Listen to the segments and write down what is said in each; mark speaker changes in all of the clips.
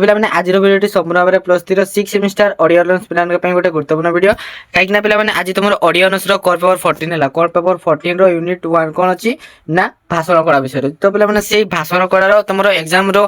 Speaker 1: ପିଲାମାନେ ଆଜିର ଭିଡ଼ିଓଟି ସମ୍ପୂର୍ଣ୍ଣ ଭାବରେ +3 6 ସେମିଷ୍ଟାର ଅଡ଼ିଓ ଅନର୍ସ ପିଲାଙ୍କ ପାଇଁ ଗୋଟେ ଗୁରୁତ୍ୱପୂର୍ଣ୍ଣ ଭିଡ଼ିଓ କାହିଁକିନା ପିଲାମାନେ ଆଜି ତୁମର ଅଡ଼ିଓ ଅନର୍ସର କୋର୍ ପେପର 14 ହେଲା। କୋର୍ ପେପର 14 ର ୟୁନିଟ୍ 1 କ'ଣ ଅଛି ନା ଭାଷଣ କଳା ବିଷୟରେ। ତ ପିଲାମାନେ ସେଇ ଭାଷଣ କଳାର ତୁମର ଏକ୍ଜାମର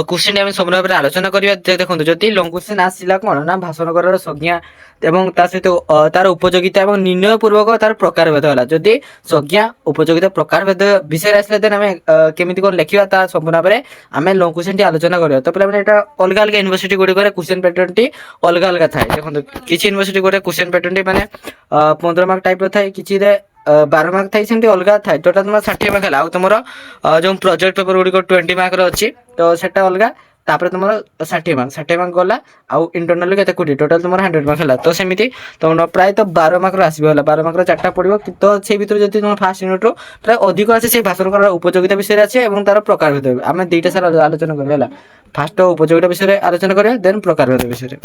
Speaker 1: କ୍ୱେଶ୍ଚିନ୍ ଆମେ ସମ୍ପୂର୍ଣ୍ଣ ଭାବରେ ଆଲୋଚନା କରିବା। ଦେଖନ୍ତୁ ଯଦି ଲଙ୍ଗ କ୍ୱେଶ୍ଚିନ୍ ଆସିଲା କ'ଣ ନା ଭାଷଣ କଳାର ସଂଜ୍ଞା ଏବଂ ତା ସହିତ ତାର ଉପଯୋଗିତା ଏବଂ ନିର୍ଣ୍ଣୟ ପୂର୍ବକ ତାର ପ୍ରକାରଭେଦ ହେଲା। ଯଦି ସଂଜ୍ଞା ଉପଯୋଗିତା ପ୍ରକାରଭେଦ ବିଷୟରେ ଆସିଲେ ଦେନ୍ ଆମେ କେମିତି କ'ଣ ଲେଖିବା ତା ସମ୍ପୂର୍ଣ୍ଣ ଭାବରେ ଆମେ ଲଙ୍ଗ କ୍ୱେଶ୍ଚିନ୍ଟି ଆଲୋଚନା କରିବା। ତ ପିଲାମାନେ এটা अलग अलग यूनिवर्सिटी गुड़िक क्वेश्चन पैटर्न टी अलग अलग थाए। देखो किसी यूनिवर्सिटी गुड़े क्वेश्चन पैटर्न टी माने 15 मार्क टाइप थाए, किसी 12 मार्क थाए, सेमती अलग थाए। टोटाल तुम 60 मार्क है। तुम जो प्रोजेक्ट पेपर गुड़िक 20 मार्क अच्छी तो सेटा अलग तापर तुम 60 मार्क गला आउ इंटरनल के 20 टोटाल तुम 100 मार्क है। तो सेमती तुम प्राय तो 12 मार्क आसो 12 मार्क 4टा पड़ो। तो से भर जब तुम फास्ट यूनिट प्राय अधिक आसे से भाषण कर उपयोगिता विषय अच्छे और तार प्रकार भेद आम दुईटा सार आलोचना करा। फास्ट उपयोगिता विषय आलोचना करें देन प्रकार विषय।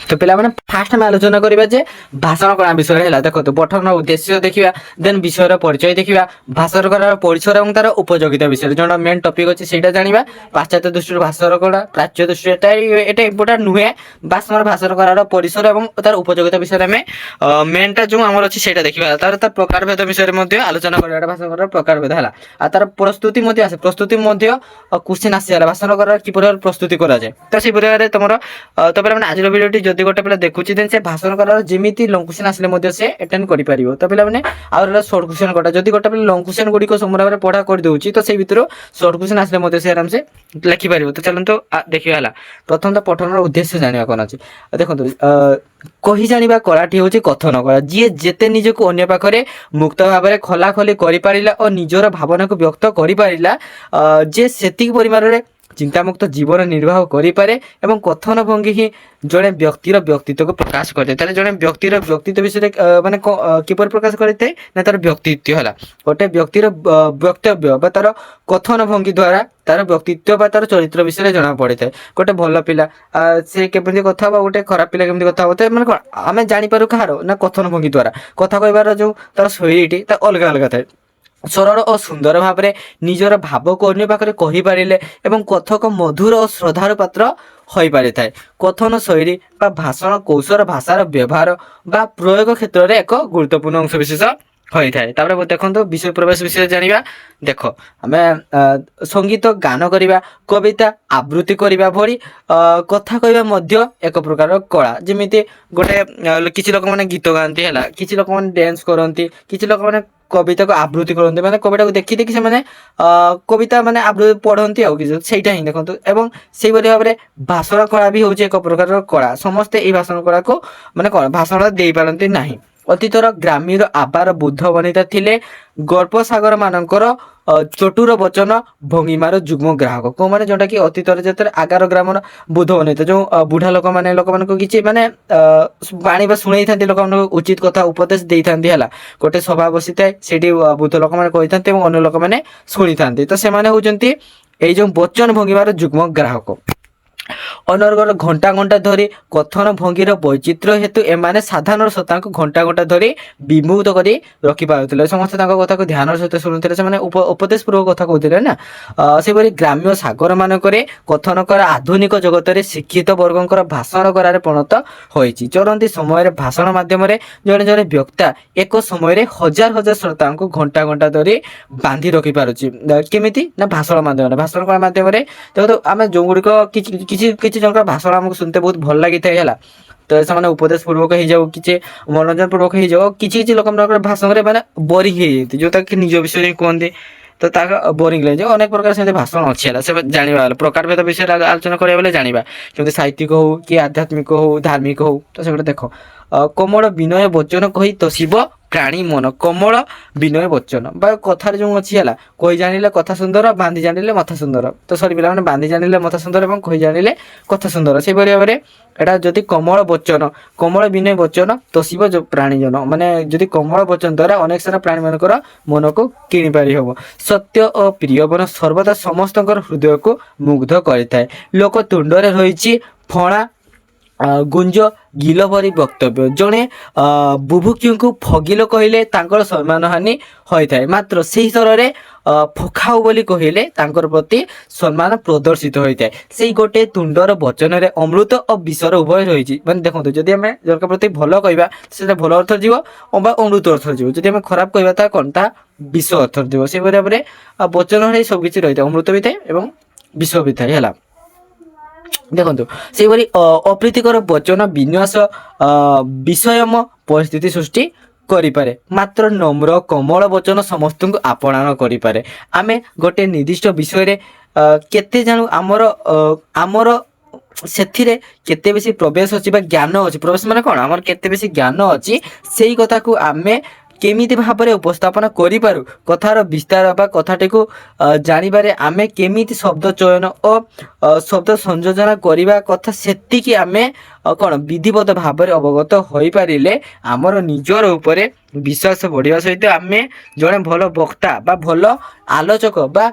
Speaker 1: तो पिला माने फास्ट में आलोचना करिबा जे भाषण कला विषय हैला। देखो तो पठन उद्देश्य देखिबा देन विषय परिचय देखिबा भाषण कला परिसर और तार उपयोगिता विषय जोडा मेन टॉपिक अछि सेटा जानिबा। पाश्चात्य दृष्टि भाषण कला प्राच्य दृष्टि एटा इंपोर्टेंट नुहे बास हमर भाषण कलार परिसर और तार उपयोगिता विषय में मेनटा जो हमर अछि सेटा देखिबा। तार तार प्रकार भेद विषय मध्ये आलोचना करिबा। भाषण कलार प्रकार भेद हैला आ तार प्रस्तुति मध्ये आसे प्रस्तुति मध्ये क्वेश्चन आसी हैला भाषण कलार कि प्रकार प्रस्तुति करा जाय। तो से प्रकार तमरो तो पिला माने आजिर वीडियो जदि गोटे पिला देखुची देन से भाषण करार जेमिति लंग क्वेश्चन आसले मध्ये से अटेंड करि परिबो। तो पिला माने आउर शॉर्ट क्वेश्चन कोटा जदि गोटे पिला लंग क्वेश्चन गुडी को समूह भाबरे पढा कर देउची तो से भितर शॉर्ट क्वेश्चन आसले मध्ये से आराम से लिखि परिबो। तो चलंतो देखियो हला प्रथम तो पठनर उद्देश्य जानिबा कोन अछि। देखंतु कहि जानिबा कलाटी होची कथन कला जे जेते निजको अन्य पाखरे मुक्त भाबरे खला खली करि पारिला और निजर भावना को व्यक्त करि पारिला जे सेतिक परिमाण रे चिंतामुक्त जीवन निर्वाह करें और कथन भंगी ही जड़े व्यक्तिर व्यक्तित्व को प्रकाश करते। जड़े व्यक्तिर व्यक्तित्व विषय माने किपर प्रकाश करते ना तार व्यक्तित्व है गोटे व्यक्तिर वक्तव्य तार कथन भंगी द्वारा तार व्यक्तित्व तार चरित्र विषय जना पड़े था। गोटे भल पिला से केमती कथा गोटे खराब पिला केमती कथा होता है माने आम जापर कहार ना कथन भंगी द्वारा कथा कहबार जो तार शैली अलग अलग थाए। सरल और सुंदर भाव में निजर भाव को अन्य पाखे कहि पारिले एवं कथक मधुर और श्रद्धार पात्र हो पारि थाए। कथन शैली बा भाषण कौशल भाषार व्यवहार बा प्रयोग क्षेत्र में एक गुरुत्वपूर्ण अंश विशेष होता है। तापर देखो विषय प्रवेश विषय जानिबा। देख आम संगीत गान करवा कविता आवृत्ति करवा भली कथा कहवा मध्य एक प्रकार कला। जमीती गोटे किसी लोक मैंने गीत गाती है किसी लोक मैंने डांस करती किसी लोक मैंने कविता को आवृत्ति करते माने कविता को देखी देखी से माने कविता माने आवृत्ति पढ़ती आउ कि सेटा ही देखंतु एवं सेही बली भाव में भाषण कला भी होचे एक प्रकार कला। समस्ते ए भाषण कला को माने कोन भाषण देई पारंती नाही। अतीतर ग्रामीण आबार बुद्ध बनिता थिले गल्पसागर मानकर चटुर वचन भंगिमार जुग्म ग्राहक को माने जोटा कि अतीतर जतर आगार ग्रामर बुद्ध बनिता जो बुढ़ा लोक माने लोक मानको किछि माने बाणी बा सुनै थांती लोक मानको उचित कथा उपदेश देई थांती हला। गोटे सभा बसिताय सेठी बुद्ध लोक माने कहि थांती एवं अन्य लोक माने सुनि थांती। तो से माने होचंती एई जो वचन भंगिमार जुग्म ग्राहक अनर्गल घंटा घंटा धरी कथन भंगीर वैचित्र हेतु एमाने साधारण सत्ता घंटा घंटा धरी विमुक्त कर रखि पारुथिले। समस्त कथा को ध्यान सहित शुणुथिले से उपदेश पूर्वक कथा कहते ना। से ग्राम्य सागर मानकरे कथन कर आधुनिक जगत में शिक्षित वर्गंकर भाषण करार परिणत होइछि। चलती समय भाषण माध्यम जड़े जड़े व्यक्ता एक समय हजार हजार श्रोता को घंटा घंटा धरी बांधि रखि पारुछि केमिति ना भाषण माध्यम भाषण कला माध्यम देखो आम जो गुड़िक किसी किसी जन भाषण आमको सुनते बहुत भल लगी है। तो से उपदेश पूर्वक हो जाओ कि मनोरंजन पूर्वक हो जाओ किसी किसी लोक भाषण में बोरिंग हो जाती जो तक निज विषय कहते तो बोरिंग लगे अनेक प्रकार से भाषण अच्छी है से जाना प्रकार भेद विषय आलोचना करा बेले जाना कि साहित्यिक हो कि आध्यात्मिक हो धार्मिक हो। तो से देख कमल विनय वचन कही तो शिव प्राणी मन कमल विनय वचन बा कथार जो अच्छी है कही जानिले कथा सुंदर बांधी जानिले मथा सुंदर। तो सरी पिला बांधी जानिले मथा सुंदर और कही जानिले कथा सुंदर से भाव में एटा जदि कमल वचन कमल विनय वचन तो शिव जो प्राणी जन माने जदि कमल वचन द्वारा अनेक सारा प्राणी मानकर मन को किणी पारि हबो। सत्य और प्रियवन सर्वदा समस्त हृदय को मुग्ध करिथाए। लोक तुंडरे रहिछि फणा ଗୁଞ୍ଜ ଗିଲ ପରି ବକ୍ତବ୍ୟ। ଜଣେ ବୁଭୁକ୍ଷୁଙ୍କୁ ଫଗିଲ କହିଲେ ତାଙ୍କର ସମ୍ମାନ ହାନି ହୋଇଥାଏ, ମାତ୍ର ସେହି ସ୍ତରରେ ଫକାଉ ବୋଲି କହିଲେ ତାଙ୍କର ପ୍ରତି ସମ୍ମାନ ପ୍ରଦର୍ଶିତ ହୋଇଥାଏ। ସେଇ ଗୋଟେ ତୁଣ୍ଡର ବଚନରେ ଅମୃତ ଓ ବିଷର ଉଭୟ ରହିଛି। ମାନେ ଦେଖନ୍ତୁ, ଯଦି ଆମେ ଜଣଙ୍କ ପ୍ରତି ଭଲ କହିବା ସେଟା ଭଲ ଅର୍ଥ ଯିବ ବା ଅମୃତ ଅର୍ଥ ଯିବ। ଯଦି ଆମେ ଖରାପ କହିବା ତାହା କ'ଣ, ତାହା ବିଷ ଅର୍ଥ ଯିବ। ସେହିପରି ଭାବରେ ବଚନରେ ସବୁ କିଛି ରହିଥାଏ, ଅମୃତ ବି ଥାଏ ଏବଂ ବିଷ ବି ଥାଏ ହେଲା। ଦେଖନ୍ତୁ ସେହିପରି ଅପ୍ରୀତିକର ବଚନ ବିନ୍ୟାସ ବିଷୟମ ପରିସ୍ଥିତି ସୃଷ୍ଟି କରିପାରେ, ମାତ୍ର ନମ୍ର କୋମଳ ବଚନ ସମସ୍ତଙ୍କୁ ଆପଣାର କରିପାରେ। ଆମେ ଗୋଟେ ନିର୍ଦ୍ଦିଷ୍ଟ ବିଷୟରେ କେତେ ଜାଣୁ, ଆମର ସେଥିରେ କେତେ ବେଶୀ ପ୍ରବେଶ ଅଛି ବା ଜ୍ଞାନ ଅଛି। ପ୍ରବେଶ ମାନେ କ'ଣ, ଆମର କେତେ ବେଶୀ ଜ୍ଞାନ ଅଛି, ସେଇ କଥାକୁ ଆମେ କେମିତି ଭାବରେ ଉପସ୍ଥାପନ କରିପାରୁ, କଥାର ବିସ୍ତାର ବା କଥାଟିକୁ ଜାଣିବାରେ ଆମେ କେମିତି ଶବ୍ଦ ଚୟନ ଓ ଶବ୍ଦ ସଂଯୋଜନା କରିବା କଥା, ସେତିକି ଆମେ କ'ଣ ବିଧିବଦ୍ଧ ଭାବରେ ଅବଗତ ହୋଇପାରିଲେ ଆମର ନିଜର ଉପରେ ବିଶ୍ୱାସ ବଢ଼ିବା ସହିତ ଆମେ ଜଣେ ଭଲ ବକ୍ତା ବା ଭଲ ଆଲୋଚକ ବା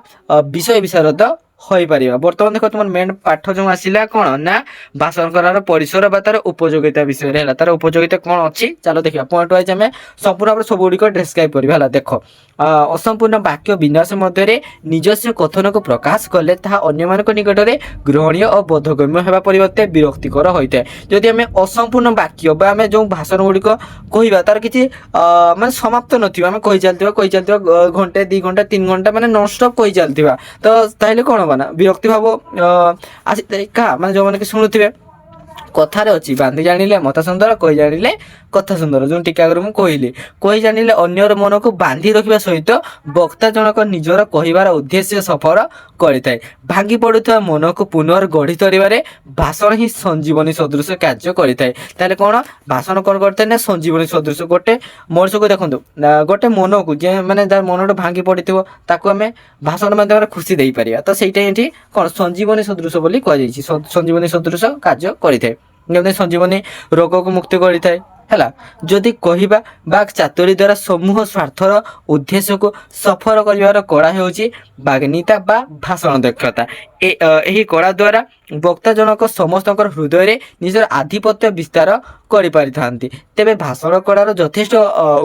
Speaker 1: ବିଷୟ ବିଶାରଦ ହୋଇପାରିବା। ବର୍ତ୍ତମାନ ଦେଖ, ତୁମର ମେନ୍ ପାଠ ଯେଉଁ ଆସିଲା କ'ଣ ନା ଭାଷଣ କରିବାର ପରିସର ବା ତାର ଉପଯୋଗିତା ବିଷୟରେ ହେଲା। ତାର ଉପଯୋଗିତା କ'ଣ ଅଛି, ଚାଲ ଦେଖିବା। ପଏଣ୍ଟ ୱାଇଜ ଆମେ ସମ୍ପୂର୍ଣ୍ଣ ଭାବରେ ସବୁ ଗୁଡ଼ିକ ଡେସ୍କ୍ରାଇବ୍ କରିବା ହେଲା। ଦେଖ, ଅସମ୍ପୂର୍ଣ୍ଣ ବାକ୍ୟ ବିନ୍ୟାସ ମଧ୍ୟରେ ନିଜସ୍ୱ କଥନକୁ ପ୍ରକାଶ କଲେ ତାହା ଅନ୍ୟମାନଙ୍କ ନିକଟରେ ଗ୍ରହଣୀୟ ଓ ବୋଧଗମ୍ୟ ହେବା ପରିବର୍ତ୍ତେ ବିରକ୍ତିକର ହୋଇଥାଏ। ଯଦି ଆମେ ଅସମ୍ପୂର୍ଣ୍ଣ ବାକ୍ୟ ବା ଆମେ ଯେଉଁ ଭାଷଣ ଗୁଡ଼ିକ କହିବା ତାର କିଛି ମାନେ ସମାପ୍ତ ନଥିବ, ଆମେ କହି ଚାଲିଥିବା ଘଣ୍ଟେ 2 ଘଣ୍ଟା 3 ଘଣ୍ଟା ମାନେ ନନଷ୍ଟପ୍ କହି ଚାଲିଥିବା, ତ ତାହେଲେ କ'ଣ ହବ ନା ବିରକ୍ତି ଭାବ ଆସିଥାଏ କାହା, ମାନେ ଯେଉଁମାନେ କି ଶୁଣୁଥିବେ। କଥାରେ ଅଛି, ବାନ୍ଧି ଜାଣିଲେ ମଥା ସୁନ୍ଦର, କହି ଜାଣିଲେ କଥା ସୁନ୍ଦର। ଯେଉଁ ଟିକେ ଆଗରୁ ମୁଁ କହିଲି, କହି ଜାଣିଲେ ଅନ୍ୟର ମନକୁ ବାନ୍ଧି ରଖିବା ସହିତ ବକ୍ତା ଜଣକ ନିଜର କହିବାର ଉଦ୍ଦେଶ୍ୟ ସଫଳ କରିଥାଏ। ଭାଙ୍ଗି ପଡ଼ୁଥିବା ମନକୁ ପୁନଃ ଗଢ଼ି ତୋଳିବାରେ ଭାଷଣ ହିଁ ସଞ୍ଜୀବନୀ ସଦୃଶ କାର୍ଯ୍ୟ କରିଥାଏ। ତାହେଲେ କ'ଣ, ଭାଷଣ କ'ଣ କରିଥାଏ ନା ସଞ୍ଜୀବନୀ ସଦୃଶ। ଗୋଟେ ମଣିଷକୁ ଦେଖନ୍ତୁ, ଗୋଟେ ମନକୁ ଯେ ମାନେ ଯାର ମନଟା ଭାଙ୍ଗି ପଡ଼ିଥିବ ତାକୁ ଆମେ ଭାଷଣ ମାଧ୍ୟମରେ ଖୁସି ଦେଇପାରିବା, ତ ସେଇଟା ଏଠି କ'ଣ ସଞ୍ଜୀବନୀ ସଦୃଶ ବୋଲି କୁହାଯାଇଛି। ସଞ୍ଜୀବନୀ ସଦୃଶ କାର୍ଯ୍ୟ କରିଥାଏ, ଯେମିତି ସଞ୍ଜୀବନୀ ରୋଗକୁ ମୁକ୍ତି କରିଥାଏ ହେଲା। ଯଦି କହିବା ବା ଚାତୁରୀ ଦ୍ୱାରା ସମୂହ ସ୍ୱାର୍ଥର ଉଦ୍ଦେଶ୍ୟକୁ ସଫଳ କରିବାର କଳା ହେଉଛି ବାଗ୍ମିତା ବା ଭାଷଣ ଦକ୍ଷତା। ଏହି କଳା ଦ୍ୱାରା ବକ୍ତା ଜଣକ ସମସ୍ତଙ୍କର ହୃଦୟରେ ନିଜର ଆଧିପତ୍ୟ ବିସ୍ତାର କରିପାରିଥାନ୍ତି। ତେବେ ଭାଷଣ କଳାର ଯଥେଷ୍ଟ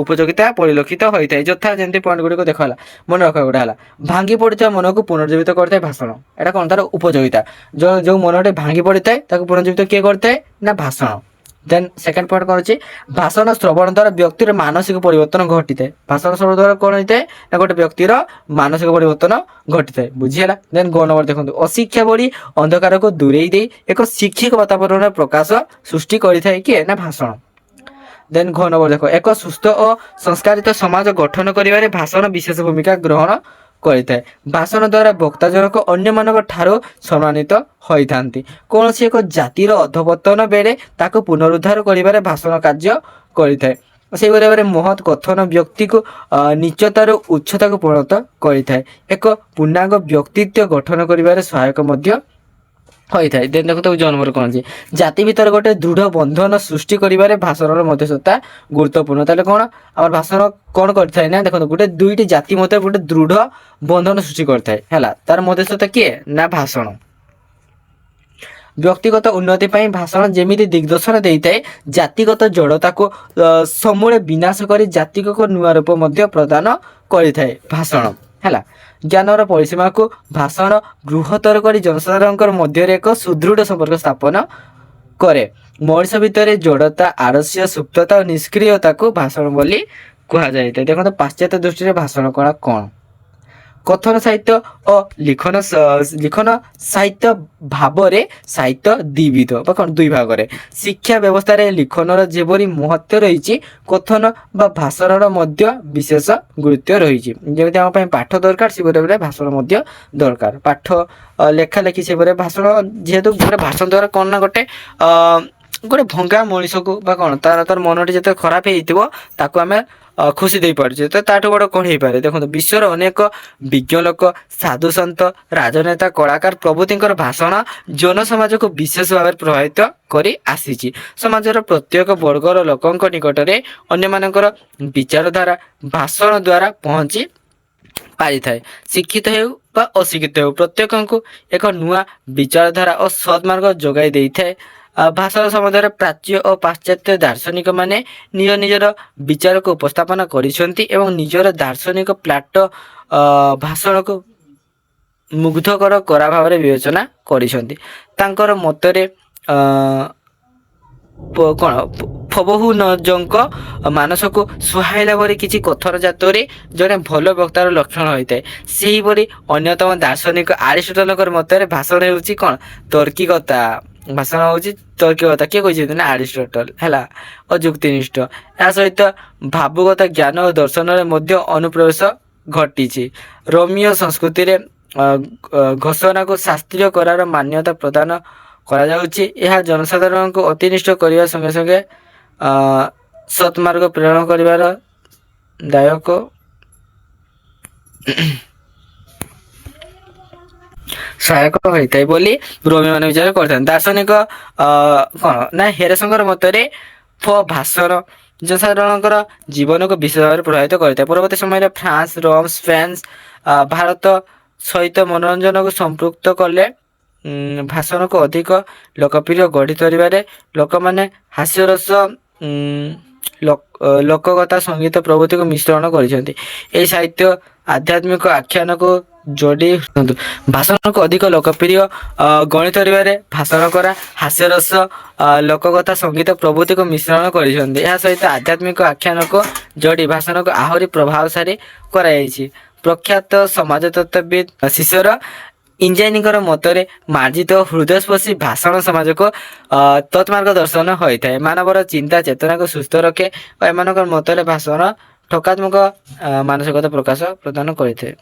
Speaker 1: ଉପଯୋଗିତା ପରିଲକ୍ଷିତ ହୋଇଥାଏ। ଯଥା ଯେମିତି ପଏଣ୍ଟ ଗୁଡ଼ିକ ଦେଖ ହେଲା, ମନେ ରଖ। ଗୋଟେ ହେଲା, ଭାଙ୍ଗି ପଡ଼ିଥିବା ମନକୁ ପୁନର୍ଜୀବିତ କରିଥାଏ ଭାଷଣ। ଏଇଟା କ'ଣ, ତାର ଉପଯୋଗିତା। ଯେଉଁ ମନଟି ଭାଙ୍ଗି ପଡ଼ିଥାଏ ତାକୁ ପୁନର୍ଜୀବିତ କିଏ କରିଥାଏ ନା ଭାଷଣ। ଦେନ୍ ସେକେଣ୍ଡ ପଏଣ୍ଟ କ'ଣ ଅଛି, ଭାଷଣ ଶ୍ରବଣ ଦ୍ୱାରା ବ୍ୟକ୍ତିର ମାନସିକ ପରିବର୍ତ୍ତନ ଘଟିଥାଏ। ଭାଷଣ ଶ୍ରବଣ ଦ୍ୱାରା କ'ଣ ହୋଇଥାଏ ନା ଗୋଟେ ବ୍ୟକ୍ତିର ମାନସିକ ପରିବର୍ତ୍ତନ ଘଟିଥାଏ। ବୁଝିହେଲା। ଦେନ୍ ଗ ନମ୍ବର ଦେଖନ୍ତୁ, ଅଶିକ୍ଷା ଭଳି ଅନ୍ଧକାରକୁ ଦୂରେଇ ଦେଇ ଏକ ଶିକ୍ଷିତ ବାତାବରଣର ପ୍ରକାଶ ସୃଷ୍ଟି କରିଥାଏ କିଏ ନା ଭାଷଣ। ଦେନ୍ ଘ ନମ୍ବର ଦେଖ, ଏକ ସୁସ୍ଥ ଓ ସଂସ୍କାରିତ ସମାଜ ଗଠନ କରିବାରେ ଭାଷଣ ବିଶେଷ ଭୂମିକା ଗ୍ରହଣ କରିଥାଏ। ଭାଷଣ ଦ୍ୱାରା ବକ୍ତା ଜଣକ ଅନ୍ୟମାନଙ୍କ ଠାରୁ ସମ୍ମାନିତ ହୋଇଥାନ୍ତି। କୌଣସି ଏକ ଜାତିର ଅଧପତନ ବେଳେ ତାକୁ ପୁନରୁଦ୍ଧାର କରିବାରେ ଭାଷଣ କାର୍ଯ୍ୟ କରିଥାଏ। ସେହିପରି ଭାବରେ ମହତ୍ କଥନ ବ୍ୟକ୍ତିକୁ ନିଚତାରୁ ଉଚ୍ଚତାକୁ ପରିଣତ କରିଥାଏ। ଏକ ପୂର୍ଣ୍ଣାଙ୍ଗ ବ୍ୟକ୍ତିତ୍ୱ ଗଠନ କରିବାରେ ସହାୟକ ମଧ୍ୟ ହୋଇଥାଏ। ଦେନ୍ ଦେଖନ୍ତୁ ଜନ୍ମର କ'ଣ ଅଛି, ଜାତି ଭିତରେ ଗୋଟେ ଦୃଢ଼ ବନ୍ଧନ ସୃଷ୍ଟି କରିବାରେ ଭାଷଣର ମଧ୍ୟସ୍ଥତା ଗୁରୁତ୍ୱପୂର୍ଣ୍ଣ। ତାହେଲେ କ'ଣ, ଆମର ଭାଷଣ କ'ଣ କରିଥାଏ ନା ଦେଖନ୍ତୁ, ଗୋଟେ ଦୁଇଟି ଜାତି ମଧ୍ୟରେ ଗୋଟେ ଦୃଢ଼ ବନ୍ଧନ ସୃଷ୍ଟି କରିଥାଏ ହେଲା। ତାର ମଧ୍ୟସ୍ଥତା କିଏ ନା ଭାଷଣ। ବ୍ୟକ୍ତିଗତ ଉନ୍ନତି ପାଇଁ ଭାଷଣ ଯେମିତି ଦିଗ୍ଦର୍ଶନ ଦେଇଥାଏ, ଜାତିଗତ ଜଡ଼ତାକୁ ସମୂଳେ ବିନାଶ କରି ଜାତିକୁ ନୂଆ ରୂପ ମଧ୍ୟ ପ୍ରଦାନ କରିଥାଏ ଭାଷଣ ହେଲା। ଜ୍ଞାନର ପରିସୀମାକୁ ଭାଷଣ ବୃହତ୍ତର କରି ଜନସାଧାରଣଙ୍କ ମଧ୍ୟରେ ଏକ ସୁଦୃଢ଼ ସମ୍ପର୍କ ସ୍ଥାପନ କରେ। ମଣିଷ ଭିତରେ ଜଡ଼ତା, ଆଳସ୍ୟ, ସୁପ୍ତତା ଓ ନିଷ୍କ୍ରିୟତାକୁ ଭାଷଣ ବୋଲି କୁହାଯାଇଥାଏ। ଦେଖନ୍ତୁ ପାଶ୍ଚାତ୍ୟ ଦୃଷ୍ଟିରେ ଭାଷଣ କଳା କ'ଣ, কথନ ସାହିତ୍ୟ ଓ লিখন ସାହିତ୍ୟ ଭାବରେ ସାହିତ୍ୟ ଦ୍ୱିବିଧ ବା କ'ଣ ଦୁଇ ଭାଗରେ। ଶିକ୍ଷା ବ୍ୟବସ୍ଥାରେ লিখনର ଯେପରି ମହତ୍ତ୍ୱ ରହିଛି, কথନ ବା ଭାଷଣର ମଧ୍ୟ ବିଶେଷ ଗୁରୁତ୍ୱ ରହିଛି। ଯେମିତି ଆମ ପାଇଁ ପାଠ ଦରକାର, ସେପରି ଭାବରେ ଭାଷଣ ମଧ୍ୟ ଦରକାର। ପାଠ ଲେଖା ଲେଖି ସେପରି ଭାଷଣ, ଯେହେତୁ ଗୋଟେ ଭାଷଣ ଦ୍ୱାରା କ'ଣ ନା ଗୋଟେ ଭଙ୍ଗା ମଣିଷକୁ ବା କ'ଣ ତାର ମନଟି ଯେତେ ଖରାପ ହେଇଥିବ ତାକୁ ଆମେ ଖୁସି ଦେଇପାରୁଛେ, ତ ତାଠୁ ବଡ଼ କ'ଣ ହେଇପାରେ। ଦେଖନ୍ତୁ ବିଶ୍ୱର ଅନେକ ବିଜ୍ଞ ଲୋକ, ସାଧୁସନ୍ଥ, ରାଜନେତା, କଳାକାର ପ୍ରଭୃତିଙ୍କର ଭାଷଣ ଜନସମାଜକୁ ବିଶେଷ ଭାବରେ ପ୍ରଭାବିତ କରି ଆସିଛି। ସମାଜର ପ୍ରତ୍ୟେକ ବର୍ଗର ଲୋକଙ୍କ ନିକଟରେ ଅନ୍ୟମାନଙ୍କର ବିଚାରଧାରା ଭାଷଣ ଦ୍ୱାରା ପହଞ୍ଚି ପାରିଥାଏ। ଶିକ୍ଷିତ ହେଉ ବା ଅଶିକ୍ଷିତ ହେଉ, ପ୍ରତ୍ୟେକଙ୍କୁ ଏକ ନୂଆ ବିଚାରଧାରା ଓ ସଦ୍ମାର୍ଗ ଯୋଗାଇ ଦେଇଥାଏ। ଭାଷଣ ସମ୍ବନ୍ଧରେ ପ୍ରାଚ୍ୟ ଓ ପାଶ୍ଚାତ୍ୟ ଦାର୍ଶନିକ ମାନେ ନିଜ ନିଜର ବିଚାରକୁ ଉପସ୍ଥାପନ କରିଛନ୍ତି ଏବଂ ନିଜର ଦାର୍ଶନିକ ପ୍ଲାଟୋ ଭାଷଣକୁ ମୁଗ୍ଧକର କରା ଭାବରେ ବିବେଚନା କରିଛନ୍ତି। ତାଙ୍କର ମତରେ କଣ ଫବହୁନଜଙ୍କ ମାନସକୁ ସୁହାଇଲା ପରି କିଛି କଥନ ଜାତରେ ଜଣେ ଭଲ ବକ୍ତାର ଲକ୍ଷଣ ହୋଇଥାଏ। ସେହିପରି ଅନ୍ୟତମ ଦାର୍ଶନିକ ଆରିଷ୍ଟଟଲଙ୍କର ମତରେ ଭାଷଣ ହେଉଛି କଣ ତର୍କିକତା। ଭାଷଣ ହେଉଛି ତର୍କିକତା। କିଏ କହିଛନ୍ତି ନା ଆରିଷ୍ଟଟଲ ହେଲା ଓ ଯୁକ୍ତିନିଷ୍ଠ। ଏହା ସହିତ ଭାବୁଗତ ଜ୍ଞାନ ଓ ଦର୍ଶନରେ ମଧ୍ୟ ଅନୁପ୍ରବେଶ ଘଟିଛି। ରୋମୀୟ ସଂସ୍କୃତିରେ ଘୋଷଣାକୁ ଶାସ୍ତ୍ରୀୟ କରାର ମାନ୍ୟତା ପ୍ରଦାନ କରାଯାଉଛି। ଏହା ଜନସାଧାରଣଙ୍କୁ ଅତିନିଷ୍ଠ କରିବା ସଙ୍ଗେ ସଙ୍ଗେ ସତ୍ମାର୍ଗ ପ୍ରେରଣ କରିବାର ଦାୟକ ସହାୟକ ହୋଇଥାଏ ବୋଲି ରୋମୀ ମାନେ ବିଚାର କରିଥାନ୍ତି। ଦାର୍ଶନିକ କଣ ନା ହେରେସଙ୍କର ମତରେ ଭାଷଣ ଜନସାଧାରଣଙ୍କର ଜୀବନକୁ ବିଶେଷ ଭାବରେ ପ୍ରଭାବିତ କରିଥାଏ। ପରବର୍ତ୍ତୀ ସମୟରେ ଫ୍ରାନ୍ସ, ରୋମ, ସ୍ପେନ୍ ଭାରତ ସହିତ ମନୋରଞ୍ଜନକୁ ସମ୍ପୃକ୍ତ କଲେ ଭାଷଣକୁ ଅଧିକ ଲୋକପ୍ରିୟ ଗଢ଼ି ତୋଳିବାରେ ଲୋକମାନେ ହାସ୍ୟରସ ଲୋକକଥା ସଙ୍ଗୀତ ପ୍ରଭୃତିକୁ ମିଶ୍ରଣ କରିଛନ୍ତି। ଏହି ସାହିତ୍ୟ ଆଧ୍ୟାତ୍ମିକ ଆଖ୍ୟାନକୁ ଯୋଡ଼ି ଭାଷଣକୁ ଅଧିକ ଲୋକପ୍ରିୟ ଗଣି ତୋଳିବାରେ ଭାଷଣ କରା ହାସ୍ୟରସ ଲୋକକଥା ସଙ୍ଗୀତ ପ୍ରଭୃତିକୁ ମିଶ୍ରଣ କରିଛନ୍ତି। ଏହା ସହିତ ଆଧ୍ୟାତ୍ମିକ ଆଖ୍ୟାନକୁ ଯୋଡ଼ି ଭାଷଣକୁ ଆହୁରି ପ୍ରଭାବଶାଳୀ କରାଯାଇଛି। ପ୍ରଖ୍ୟାତ ସମାଜତତ୍ତ୍ୱବିତ୍ ଶିଶର ଇଞ୍ଜାଇନିଙ୍କର ମତରେ ମାର୍ଜିତ ହୃଦୟସ୍ପର୍ଶୀ ଭାଷଣ ସମାଜକୁ ତତ୍ମାର୍ଗ ଦର୍ଶନ ହୋଇଥାଏ। ମାନବର ଚିନ୍ତା ଚେତନାକୁ ସୁସ୍ଥ ରଖେ ଓ ଏମାନଙ୍କର ମତରେ ଭାଷଣ ଠକାତ୍ମକ ମାନସିକତା ପ୍ରକାଶ ପ୍ରଦାନ କରିଥାଏ।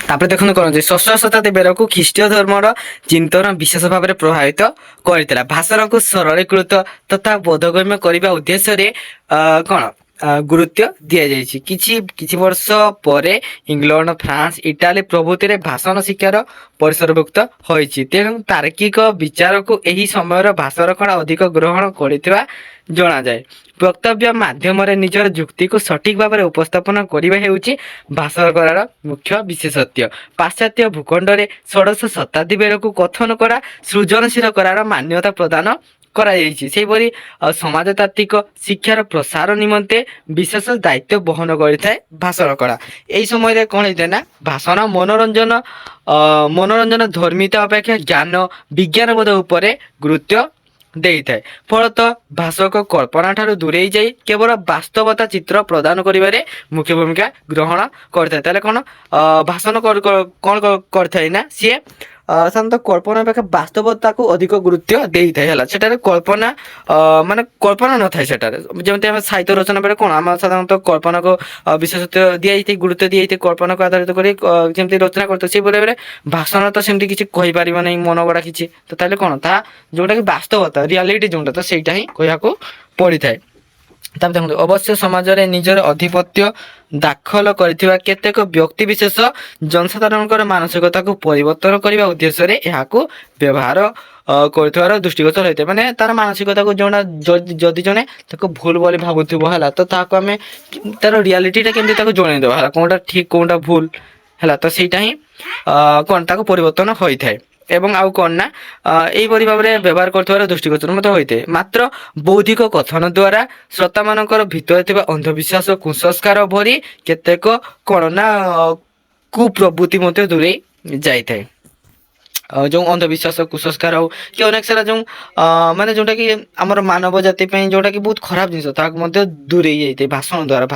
Speaker 1: ତାପରେ ଦେଖନ୍ତୁ କଣ ଅଛି 6ଶ ଶତାବ୍ଦୀ ବେଳକୁ ଖ୍ରୀଷ୍ଟୀୟ ଧର୍ମର ଚିନ୍ତନ ବିଶେଷ ଭାବରେ ପ୍ରଭାବିତ କରିଥିଲା। ଭାଷଣକୁ ସରଳୀକୃତ ତଥା ବୋଧଗମ୍ୟ କରିବା ଉଦ୍ଦେଶ୍ୟରେ କଣ ଗୁରୁତ୍ୱ ଦିଆଯାଇଛି। କିଛି ବର୍ଷ ପରେ ଇଂଲଣ୍ଡ, ଫ୍ରାନ୍ସ, ଇଟାଲୀ ପ୍ରଭୃତିରେ ଭାଷଣ ଶିକ୍ଷାର ପରିସରଭୁକ୍ତ ହୋଇଛି। ତେଣୁ ତାର୍କିକ ବିଚାରକୁ ଏହି ସମୟର ଭାଷଣ କଳା ଅଧିକ ଗ୍ରହଣ କରିଥିବା ଜଣାଯାଏ। ବକ୍ତବ୍ୟ ମାଧ୍ୟମରେ ନିଜର ଯୁକ୍ତିକୁ ସଠିକ ଭାବରେ ଉପସ୍ଥାପନ କରିବା ହେଉଛି ଭାଷଣ କଳାର ମୁଖ୍ୟ ବିଶେଷତ୍ୱ। ପାଶ୍ଚାତ୍ୟ ଭୂଖଣ୍ଡରେ 6ଶ ଶତାବ୍ଦୀ ବେଳକୁ କଥନ କଳା ସୃଜନଶୀଳ କଳାର ମାନ୍ୟତା ପ୍ରଦାନ କରାଯାଇଛି। ସେହିପରି ସମାଜତାତ୍ତ୍ୱିକ ଶିକ୍ଷାର ପ୍ରସାର ନିମନ୍ତେ ବିଶେଷ ଦାୟିତ୍ୱ ବହନ କରିଥାଏ ଭାଷଣ କଳା। ଏହି ସମୟରେ କଣ ହେଇଥାଏ ନା ଭାଷଣ ମନୋରଞ୍ଜନ ଧର୍ମିତା ଅପେକ୍ଷା ଜ୍ଞାନ ବିଜ୍ଞାନ ବୋଧ ଉପରେ ଗୁରୁତ୍ୱ ଦେଇଥାଏ। ଫଳତଃ ଭାଷକ କଳ୍ପନା ଠାରୁ ଦୂରେଇ ଯାଇ କେବଳ ବାସ୍ତବତା ଚିତ୍ର ପ୍ରଦାନ କରିବାରେ ମୁଖ୍ୟ ଭୂମିକା ଗ୍ରହଣ କରିଥାଏ। ତାହେଲେ କଣ ଭାଷଣ କଣ କରିଥାଏ ନା ସିଏ ସାଧାରଣତଃ କଳ୍ପନା ଅପେକ୍ଷା ବାସ୍ତବତାକୁ ଅଧିକ ଗୁରୁତ୍ୱ ଦେଇଥାଏ ହେଲା। ସେଠାରେ କଳ୍ପନା ମାନେ କଳ୍ପନା ନଥାଏ ସେଠାରେ। ଯେମିତି ଆମେ ସାହିତ୍ୟ ରଚନା ବେଳେ କଣ ଆମେ ସାଧାରଣତଃ କଳ୍ପନାକୁ ବିଶେଷତ୍ୱ ଦିଆଯାଇଥାଏ, ଗୁରୁତ୍ୱ ଦିଆଯାଇଥାଏ କଳ୍ପନାକୁ ଆଧାରିତ କରି ଯେମିତି ରଚନା କରିଥାଏ। ସେଇଭଳି ଭାବରେ ଭାଷଣ ତ ସେମିତି କିଛି କହିପାରିବ ନାହିଁ ମନ ଗড়ା କିଛି। ତ ତାହେଲେ କଣ ତାହା ଯୋଉଟା କି ବାସ୍ତବତା ରିଆଲିଟି ଯୋଉଟା ତ ସେଇଟା ହିଁ କହିବାକୁ ପଡ଼ିଥାଏ। ତାପରେ ଦେଖନ୍ତୁ ଅବଶ୍ୟ ସମାଜରେ ନିଜର ଅଧିପତ୍ୟ ଦାଖଲ କରିଥିବା କେତେକ ବ୍ୟକ୍ତି ବିଶେଷ ଜନସାଧାରଣଙ୍କର ମାନସିକତାକୁ ପରିବର୍ତ୍ତନ କରିବା ଉଦ୍ଦେଶ୍ୟରେ ଏହାକୁ ବ୍ୟବହାର କରୁଥିବାର ଦୃଷ୍ଟିଗୋଚର ହୋଇଥାଏ। ମାନେ ତାର ମାନସିକତାକୁ ଯୋଉଟା ଯଦି ଜଣେ ତାକୁ ଭୁଲ ବୋଲି ଭାବୁଥିବ ହେଲା ତ ତାହାକୁ ଆମେ ତାର ରିଆଲିଟିଟା କେମିତି ତାକୁ ଜଣେଇଦେବା ହେଲା କୋଉଟା ଠିକ କୋଉଟା ଭୁଲ ହେଲା। ତ ସେଇଟା ହିଁ କଣ ତାକୁ ପରିବର୍ତ୍ତନ ହୋଇଥାଏ। ଏବଂ ଆଉ କଣ ନା ଏହିପରି ଭାବରେ ବ୍ୟବହାର କରୁଥିବାର ଦୃଷ୍ଟିଗୋଚର ମଧ୍ୟ ହୋଇଥାଏ। ମାତ୍ର ବୌଦ୍ଧିକ କଥନ ଦ୍ୱାରା ଶ୍ରୋତାମାନଙ୍କର ଭିତରେ ଥିବା ଅନ୍ଧବିଶ୍ୱାସ କୁସଂସ୍କାର ଭରି କେତେକ କଣ ନା କୁପ୍ରବୃତ୍ତି ମଧ୍ୟ ଦୂରେଇ ଯାଇଥାଏ। ଯେଉଁ ଅନ୍ଧବିଶ୍ୱାସ କୁସଂସ୍କାର ହଉ କି ଅନେକ ସାରା ଯେଉଁ ମାନେ ଯୋଉଟାକି ଆମର ମାନବ ଜାତି ପାଇଁ ଯୋଉଟାକି ବହୁତ ଖରାପ ଜିନିଷ ତାହାକୁ ମଧ୍ୟ ଦୂରେଇ ଯାଇଥାଏ ଭାଷଣ ଦ୍ୱାରା।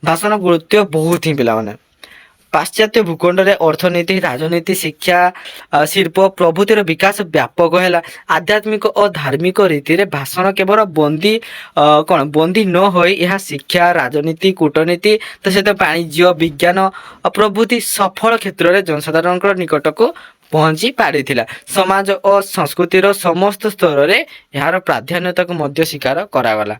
Speaker 1: ଭାଷଣ ଗୁରୁତ୍ୱ ବହୁତ ହିଁ ପିଲାମାନେ। ପାଶ୍ଚାତ୍ୟ ଭୂଖଣ୍ଡରେ ଅର୍ଥନୀତି, ରାଜନୀତି, ଶିକ୍ଷା, ଶିଳ୍ପ ପ୍ରଭୃତିର ବିକାଶ ବ୍ୟାପକ ହେଲା। ଆଧ୍ୟାତ୍ମିକ ଓ ଧାର୍ମିକ ରୀତିରେ ଭାଷଣ କେବଳ ବନ୍ଦୀ ନ ହୋଇ ଏହା ଶିକ୍ଷା, ରାଜନୀତି, କୂଟନୀତି ତା ସହିତ ବାଣିଜ୍ୟ, ବିଜ୍ଞାନ ପ୍ରଭୃତି ସଫଳ କ୍ଷେତ୍ରରେ ଜନସାଧାରଣଙ୍କ ନିକଟକୁ ପହଞ୍ଚି ପାରିଥିଲା। ସମାଜ ଓ ସଂସ୍କୃତିର ସମସ୍ତ ସ୍ତରରେ ଏହାର ପ୍ରାଧାନ୍ୟତାକୁ ମଧ୍ୟ ସ୍ୱୀକାର କରାଗଲା।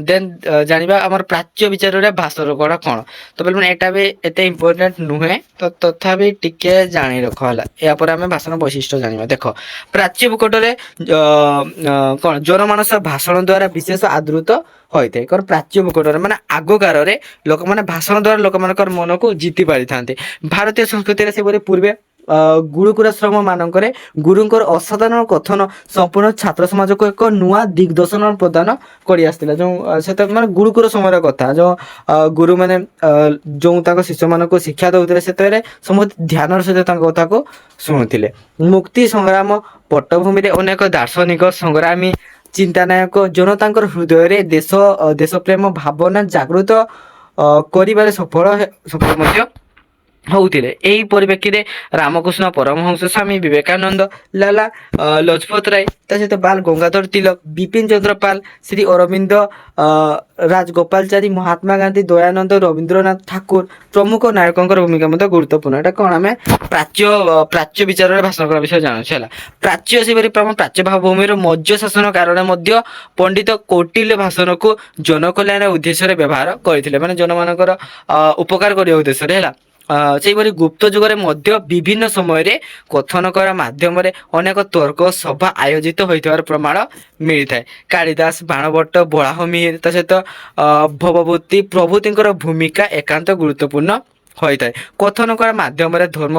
Speaker 1: ଦେନ୍ ଜାଣିବା ଆମର ପ୍ରାଚ୍ୟ ବିଚାରରେ ଭାଷଣ କଳା କଣ। ତ ମାନେ ଏଟା ବି ଏତେ ଇମ୍ପୋର୍ଟାଣ୍ଟ ନୁହେଁ ତ ତଥାପି ଟିକେ ଜାଣି ରଖ ହେଲା। ଏହାପରେ ଆମେ ଭାଷଣ ବୈଶିଷ୍ଟ୍ୟ ଜାଣିବା। ଦେଖ ପ୍ରାଚ୍ୟ ଭୂଖଣ୍ଡରେ କଣ ଜନମାନସ ଭାଷଣ ଦ୍ୱାରା ବିଶେଷ ଆଦୃତ ହୋଇଥାଏ। କାରଣ ପ୍ରାଚ୍ୟ ଭୂଖଣ୍ଡରେ ମାନେ ଆଗ କାଳରେ ଲୋକମାନେ ଭାଷଣ ଦ୍ୱାରା ଲୋକମାନଙ୍କର ମନକୁ ଜିତି ପାରିଥାନ୍ତି। ଭାରତୀୟ ସଂସ୍କୃତିରେ ସେପରି ପୂର୍ବେ ଗୁରୁକୁଳାଶ୍ରମ ମାନଙ୍କରେ ଗୁରୁଙ୍କର ଅସାଧାରଣ କଥନ ସମ୍ପୂର୍ଣ୍ଣ ଛାତ୍ର ସମାଜକୁ ଏକ ନୂଆ ଦିଗ୍ଦର୍ଶନ ପ୍ରଦାନ କରି ଆସିଥିଲା। ଯେଉଁ ସେଟା ମାନେ ଗୁରୁକୁଳ ସମୟର କଥା, ଯେଉଁ ଗୁରୁମାନେ ଯେଉଁ ତାଙ୍କ ଶିଷ୍ୟମାନଙ୍କୁ ଶିକ୍ଷା ଦଉଥିଲେ ସେତେବେଳେ ସମସ୍ତେ ଧ୍ୟାନର ସହିତ ତାଙ୍କ କଥାକୁ ଶୁଣୁଥିଲେ। ମୁକ୍ତି ସଂଗ୍ରାମ ପଟ୍ଟଭୂମିରେ ଅନେକ ଦାର୍ଶନିକ ସଂଗ୍ରାମୀ ଚିନ୍ତାନାୟକ ଜନତାଙ୍କର ହୃଦୟରେ ଦେଶ ପ୍ରେମ ଭାବନା ଜାଗୃତ କରିବାରେ ସଫଳ ମଧ୍ୟ ହଉଥିଲେ। ଏହି ପରିପ୍ରେକ୍ଷୀରେ ରାମକୃଷ୍ଣ ପରମହଂସ ସ୍ୱାମୀ ବିବେକାନନ୍ଦ, ଲାଲା ଲଜପତ ରାୟ, ତା ସହିତ ବାଲ ଗଙ୍ଗାଧର ତିଲକ, ବିପିନ ଚନ୍ଦ୍ର ପାଲ, ଶ୍ରୀ ଅରବିନ୍ଦ, ରାଜଗୋପାଳଚାରୀ, ମହାତ୍ମା ଗାନ୍ଧୀ, ଦୟାନନ୍ଦ, ରବୀନ୍ଦ୍ରନାଥ ଠାକୁର ପ୍ରମୁଖ ନାୟକଙ୍କର ଭୂମିକା ମଧ୍ୟ ଗୁରୁତ୍ୱପୂର୍ଣ୍ଣ। ଏଟା କଣ ଆମେ ପ୍ରାଚ୍ୟ ବିଚାରରେ ଭାଷଣ କରିବା ବିଷୟରେ ଜାଣୁଛେ ହେଲା। ସେପରି ପ୍ରାଚ୍ୟ ଭାବଭୂମିର ମୌର୍ଯ୍ୟ ଶାସନ କାରଣରେ ମଧ୍ୟ ପଣ୍ଡିତ କୌଟିଲ୍ୟ ଭାଷଣକୁ ଜନକଲ୍ୟାଣ ଉଦ୍ଦେଶ୍ୟରେ ବ୍ୟବହାର କରିଥିଲେ, ମାନେ ଜନମାନଙ୍କର ଉପକାର କରିବା ଉଦ୍ଦେଶ୍ୟରେ ହେଲା। ସେହିପରି ଗୁପ୍ତ ଯୁଗରେ ମଧ୍ୟ ବିଭିନ୍ନ ସମୟରେ କଥନ କରିବା ମାଧ୍ୟମରେ ଅନେକ ତର୍କ ସଭା ଆୟୋଜିତ ହୋଇଥିବାର ପ୍ରମାଣ ମିଳିଥାଏ। କାଳିଦାସ, ବାଣଭଟ୍ଟ, ବରାହମିହିର, ତା ସହିତ ଭବଭୂତି ପ୍ରଭୃତିଙ୍କର ଭୂମିକା ଏକାନ୍ତ ଗୁରୁତ୍ୱପୂର୍ଣ୍ଣ ହୋଇଥାଏ। କଥନ କରିବା ମାଧ୍ୟମରେ ଧର୍ମ